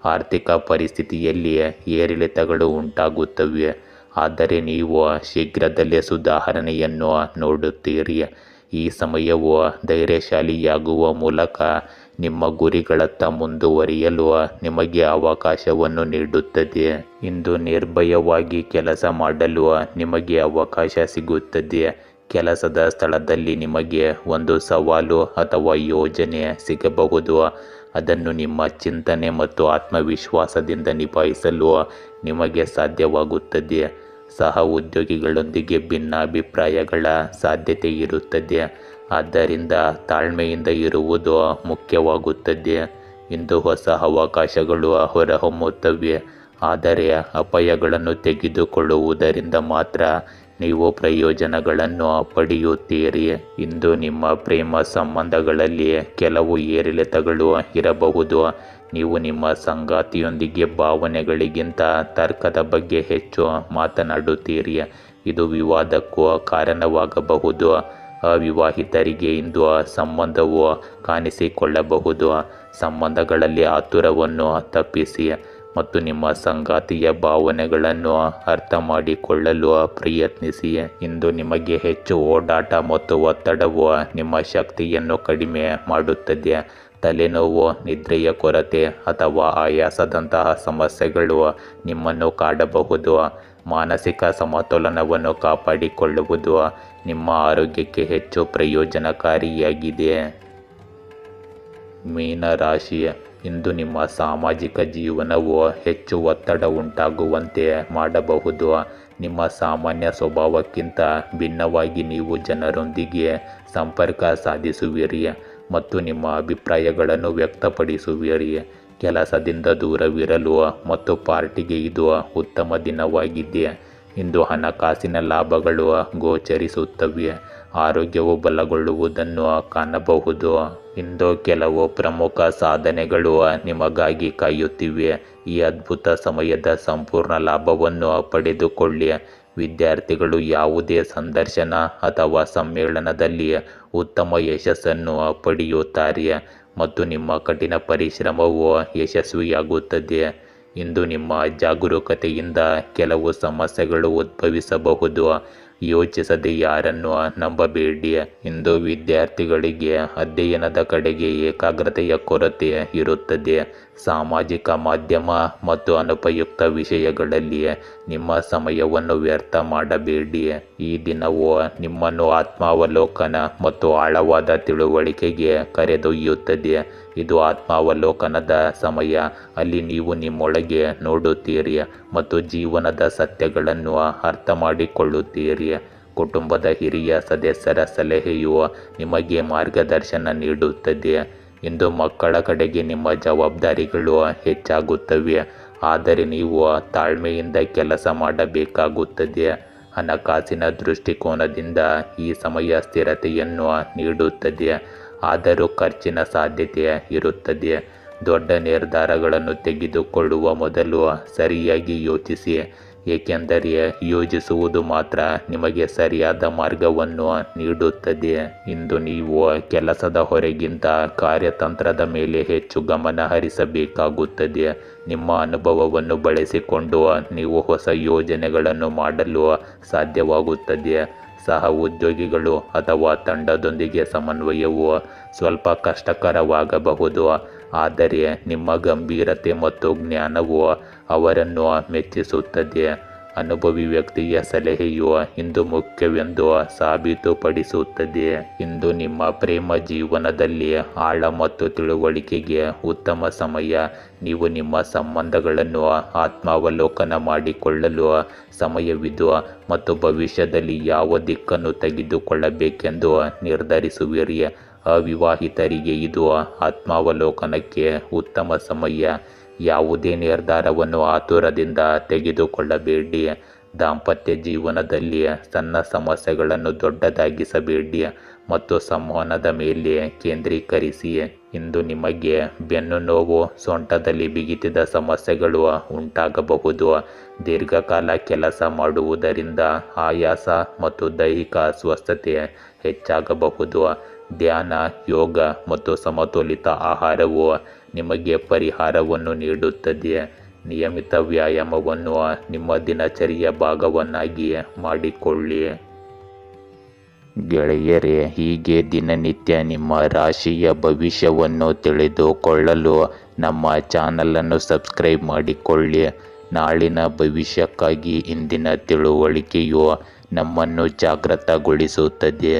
ಆರ್ಥಿಕ ಪರಿಸ್ಥಿತಿಯಲ್ಲಿ ಏರಿಳಿತಗಳು ಉಂಟಾಗುತ್ತವೆ, ಆದರೆ ನೀವು ಶೀಘ್ರದಲ್ಲೇ ಸುಧಾರಣೆಯನ್ನು ನೋಡುತ್ತೀರಿ. ಈ ಸಮಯವು ಧೈರ್ಯಶಾಲಿಯಾಗುವ ಮೂಲಕ ನಿಮ್ಮ ಗುರಿಗಳತ್ತ ಮುಂದುವರಿಯಲು ನಿಮಗೆ ಅವಕಾಶವನ್ನು ನೀಡುತ್ತದೆ. ಇಂದು ನಿರ್ಭಯವಾಗಿ ಕೆಲಸ ಮಾಡಲು ನಿಮಗೆ ಅವಕಾಶ ಸಿಗುತ್ತದೆ. ಕೆಲಸದ ಸ್ಥಳದಲ್ಲಿ ನಿಮಗೆ ಒಂದು ಸವಾಲು ಅಥವಾ ಯೋಜನೆ ಸಿಗಬಹುದು. ಅದನ್ನು ನಿಮ್ಮ ಚಿಂತನೆ ಮತ್ತು ಆತ್ಮವಿಶ್ವಾಸದಿಂದ ನಿಭಾಯಿಸಲು ನಿಮಗೆ ಸಾಧ್ಯವಾಗುತ್ತದೆ. ಸಹ ಉದ್ಯೋಗಿಗಳೊಂದಿಗೆ ಭಿನ್ನಾಭಿಪ್ರಾಯಗಳ ಸಾಧ್ಯತೆ ಇರುತ್ತದೆ, ಆದ್ದರಿಂದ ತಾಳ್ಮೆಯಿಂದ ಇರುವುದು ಮುಖ್ಯವಾಗುತ್ತದೆ. ಇಂದು ಹೊಸ ಅವಕಾಶಗಳು ಹೊರಹೊಮ್ಮುತ್ತವೆ, ಆದರೆ ಅಪಾಯಗಳನ್ನು ತೆಗೆದುಕೊಳ್ಳುವುದರಿಂದ ಮಾತ್ರ ನೀವು ಪ್ರಯೋಜನಗಳನ್ನು ಪಡೆಯುತ್ತೀರಿ. ಇಂದು ನಿಮ್ಮ ಪ್ರೇಮ ಸಂಬಂಧಗಳಲ್ಲಿ ಕೆಲವು ಏರಿಳಿತಗಳು ಇರಬಹುದು. ನೀವು ನಿಮ್ಮ ಸಂಗಾತಿಯೊಂದಿಗೆ ಭಾವನೆಗಳಿಗಿಂತ ತರ್ಕದ ಬಗ್ಗೆ ಹೆಚ್ಚು ಮಾತನಾಡುತ್ತೀರಿ. ಇದು ವಿವಾದಕ್ಕೂ ಕಾರಣವಾಗಬಹುದು. ಅವಿವಾಹಿತರಿಗೆ ಇಂದು ಸಂಬಂಧವು ಕಾಣಿಸಿಕೊಳ್ಳಬಹುದು. ಸಂಬಂಧಗಳಲ್ಲಿ ಆತುರವನ್ನು ತಪ್ಪಿಸಿ ಮತ್ತು ನಿಮ್ಮ ಸಂಗಾತಿಯ ಭಾವನೆಗಳನ್ನು ಅರ್ಥ ಮಾಡಿಕೊಳ್ಳಲು ಪ್ರಯತ್ನಿಸಿ. ಇಂದು ನಿಮಗೆ ಹೆಚ್ಚು ಓಡಾಟ ಮತ್ತು ಒತ್ತಡವು ನಿಮ್ಮ ಶಕ್ತಿಯನ್ನು ಕಡಿಮೆ ಮಾಡುತ್ತದೆ. ತಲೆನೋವು, ನಿದ್ರೆಯ ಕೊರತೆ ಅಥವಾ ಆಯಾಸದಂತಹ ಸಮಸ್ಯೆಗಳು ನಿಮ್ಮನ್ನು ಕಾಡಬಹುದು. ಮಾನಸಿಕ ಸಮತೋಲನವನ್ನು ಕಾಪಾಡಿಕೊಳ್ಳುವುದು ನಿಮ್ಮ ಆರೋಗ್ಯಕ್ಕೆ ಹೆಚ್ಚು ಪ್ರಯೋಜನಕಾರಿಯಾಗಿದೆ. ಮೀನರಾಶಿ, ಇಂದು ನಿಮ್ಮ ಸಾಮಾಜಿಕ ಜೀವನವು ಹೆಚ್ಚು ಒತ್ತಡ ಉಂಟಾಗುವಂತೆ ಮಾಡಬಹುದು. ನಿಮ್ಮ ಸಾಮಾನ್ಯ ಸ್ವಭಾವಕ್ಕಿಂತ ಭಿನ್ನವಾಗಿ ನೀವು ಜನರೊಂದಿಗೆ ಸಂಪರ್ಕ ಸಾಧಿಸುವಿರಿ ಮತ್ತು ನಿಮ್ಮ ಅಭಿಪ್ರಾಯಗಳನ್ನು ವ್ಯಕ್ತಪಡಿಸುವಿರಿ. ಕೆಲಸದಿಂದ ದೂರವಿರಲು ಮತ್ತು ಪಾರ್ಟಿಗೆ ಇದು ಉತ್ತಮ ದಿನವಾಗಿದೆ. ಇಂದು ಹಣಕಾಸಿನ ಲಾಭಗಳು ಗೋಚರಿಸುತ್ತವೆ. ಆರೋಗ್ಯವು ಬಲಗೊಳ್ಳುವುದನ್ನು ಕಾಣಬಹುದು. ಇಂದು ಕೆಲವು ಪ್ರಮುಖ ಸಾಧನೆಗಳು ನಿಮಗಾಗಿ ಕಾಯುತ್ತಿವೆ. ಈ ಅದ್ಭುತ ಸಮಯದ ಸಂಪೂರ್ಣ ಲಾಭವನ್ನು ಪಡೆದುಕೊಳ್ಳಿ. ವಿದ್ಯಾರ್ಥಿಗಳು ಯಾವುದೇ ಸಂದರ್ಶನ ಅಥವಾ ಸಮ್ಮೇಳನದಲ್ಲಿ ಉತ್ತಮ ಯಶಸ್ಸನ್ನು ಪಡೆಯುತ್ತಾರೆ ಮತ್ತು ನಿಮ್ಮ ಕಠಿಣ ಪರಿಶ್ರಮವು ಯಶಸ್ವಿಯಾಗುತ್ತದೆ. ಇಂದು ನಿಮ್ಮ ಜಾಗರೂಕತೆಯಿಂದ ಕೆಲವು ಸಮಸ್ಯೆಗಳು ಉದ್ಭವಿಸಬಹುದು. ಯೋಚಿಸದೆ ಯಾರನ್ನು ನಂಬಬೇಡಿ. ಇಂದು ವಿದ್ಯಾರ್ಥಿಗಳಿಗೆ ಅಧ್ಯಯನದ ಕಡೆಗೆ ಏಕಾಗ್ರತೆಯ ಕೊರತೆ ಇರುತ್ತದೆ. ಸಾಮಾಜಿಕ ಮಾಧ್ಯಮ ಮತ್ತು ಅನುಪಯುಕ್ತ ವಿಷಯಗಳಲ್ಲಿ ನಿಮ್ಮ ಸಮಯವನ್ನು ವ್ಯರ್ಥ ಮಾಡಬೇಡಿ. ಈ ದಿನವು ನಿಮ್ಮನ್ನು ಆತ್ಮಾವಲೋಕನ ಮತ್ತು ಆಳವಾದ ತಿಳುವಳಿಕೆಗೆ ಕರೆದೊಯ್ಯುತ್ತದೆ. ಇದು ಆತ್ಮಾವಲೋಕನದ ಸಮಯ. ಅಲ್ಲಿ ನೀವು ನಿಮ್ಮೊಳಗೆ ನೋಡುತ್ತೀರಿ ಮತ್ತು ಜೀವನದ ಸತ್ಯಗಳನ್ನು ಅರ್ಥ ಮಾಡಿಕೊಳ್ಳುತ್ತೀರಿ. ಕುಟುಂಬದ ಹಿರಿಯ ಸದಸ್ಯರ ಸಲಹೆಯು ನಿಮಗೆ ಮಾರ್ಗದರ್ಶನ ನೀಡುತ್ತದೆ. ಇಂದು ಮಕ್ಕಳ ಕಡೆಗೆ ನಿಮ್ಮ ಜವಾಬ್ದಾರಿಗಳು ಹೆಚ್ಚಾಗುತ್ತವೆ, ಆದರೆ ನೀವು ತಾಳ್ಮೆಯಿಂದ ಕೆಲಸ ಮಾಡಬೇಕಾಗುತ್ತದೆ. ಹಣಕಾಸಿನ ದೃಷ್ಟಿಕೋನದಿಂದ ಈ ಸಮಯ ಸ್ಥಿರತೆಯನ್ನು ನೀಡುತ್ತದೆ, ಆದರೂ ಖರ್ಚಿನ ಸಾಧ್ಯತೆ ಇರುತ್ತದೆ. ದೊಡ್ಡ ನಿರ್ಧಾರಗಳನ್ನು ತೆಗೆದುಕೊಳ್ಳುವ ಮೊದಲು ಸರಿಯಾಗಿ ಯೋಚಿಸಿ, ಏಕೆಂದರೆ ಯೋಚಿಸುವುದು ಮಾತ್ರ ನಿಮಗೆ ಸರಿಯಾದ ಮಾರ್ಗವನ್ನು ನೀಡುತ್ತದೆ. ಇಂದು ನೀವು ಕೆಲಸದ ಹೊರೆಗಿಂತ ಕಾರ್ಯತಂತ್ರದ ಮೇಲೆ ಹೆಚ್ಚು ಗಮನ ಹರಿಸಬೇಕಾಗುತ್ತದೆ. ನಿಮ್ಮ ಅನುಭವವನ್ನು ಬಳಸಿಕೊಂಡು ನೀವು ಹೊಸ ಯೋಜನೆಗಳನ್ನು ಮಾಡಲು ಸಾಧ್ಯವಾಗುತ್ತದೆ. ಸಹ ಉದ್ಯೋಗಿಗಳು ಅಥವಾ ತಂಡದೊಂದಿಗೆ ಸಮನ್ವಯವು ಸ್ವಲ್ಪ ಕಷ್ಟಕರವಾಗಬಹುದು, ಆದರೆ ನಿಮ್ಮ ಗಂಭೀರತೆ ಮತ್ತು ಜ್ಞಾನವು ಅವರನ್ನು ಮೆಚ್ಚಿಸುತ್ತದೆ. ಅನುಭವಿ ವ್ಯಕ್ತಿಯ ಸಲಹೆಯು ಇಂದು ಮುಖ್ಯವೆಂದು ಸಾಬೀತುಪಡಿಸುತ್ತದೆ. ಇಂದು ನಿಮ್ಮ ಪ್ರೇಮ ಜೀವನದಲ್ಲಿ ಆಳ ಮತ್ತು ತಿಳುವಳಿಕೆಗೆ ಉತ್ತಮ ಸಮಯ. ನೀವು ನಿಮ್ಮ ಸಂಬಂಧಗಳನ್ನು ಆತ್ಮಾವಲೋಕನ ಮಾಡಿಕೊಳ್ಳಲು ಸಮಯವಿದು ಮತ್ತು ಭವಿಷ್ಯದಲ್ಲಿ ಯಾವ ದಿಕ್ಕನ್ನು ತೆಗೆದುಕೊಳ್ಳಬೇಕೆಂದು ನಿರ್ಧರಿಸುವಿರಿ. ಅವಿವಾಹಿತರಿಗೆ ಇದು ಆತ್ಮಾವಲೋಕನಕ್ಕೆ ಉತ್ತಮ ಸಮಯ. ಯಾವುದೇ ನಿರ್ಧಾರವನ್ನು ಆತುರದಿಂದ ತೆಗೆದುಕೊಳ್ಳಬೇಡಿ. ದಾಂಪತ್ಯ ಜೀವನದಲ್ಲಿ ಸಣ್ಣ ಸಮಸ್ಯೆಗಳನ್ನು ದೊಡ್ಡದಾಗಿಸಬೇಡಿ ಮತ್ತು ಸಂವಹನದ ಮೇಲೆ ಕೇಂದ್ರೀಕರಿಸಿ. ಇಂದು ನಿಮಗೆ ಬೆನ್ನು ನೋವು, ಸೊಂಟದಲ್ಲಿ ಬಿಗಿತದ ಸಮಸ್ಯೆಗಳು ಉಂಟಾಗಬಹುದು. ದೀರ್ಘಕಾಲ ಕೆಲಸ ಮಾಡುವುದರಿಂದ ಆಯಾಸ ಮತ್ತು ದೈಹಿಕ ಅಸ್ವಸ್ಥತೆ ಹೆಚ್ಚಾಗಬಹುದು. ಧ್ಯಾನ, ಯೋಗ ಮತ್ತು ಸಮತೋಲಿತ ಆಹಾರವು ನಿಮಗೆ ಪರಿಹಾರವನ್ನು ನೀಡುತ್ತದೆ. ನಿಯಮಿತ ವ್ಯಾಯಾಮವನ್ನು ನಿಮ್ಮ ದಿನಚರಿಯ ಭಾಗವನ್ನಾಗಿ ಮಾಡಿಕೊಳ್ಳಿ. ಗೆಳೆಯರೇ, ಹೀಗೆ ದಿನನಿತ್ಯ ನಿಮ್ಮ ರಾಶಿಯ ಭವಿಷ್ಯವನ್ನು ತಿಳಿದುಕೊಳ್ಳಲು ನಮ್ಮ ಚಾನಲನ್ನು ಸಬ್ಸ್ಕ್ರೈಬ್ ಮಾಡಿಕೊಳ್ಳಿ. ನಾಳಿನ ಭವಿಷ್ಯಕ್ಕಾಗಿ ಇಂದಿನ ತಿಳುವಳಿಕೆಯು ನಮ್ಮನ್ನು ಜಾಗೃತಗೊಳಿಸುತ್ತದೆ.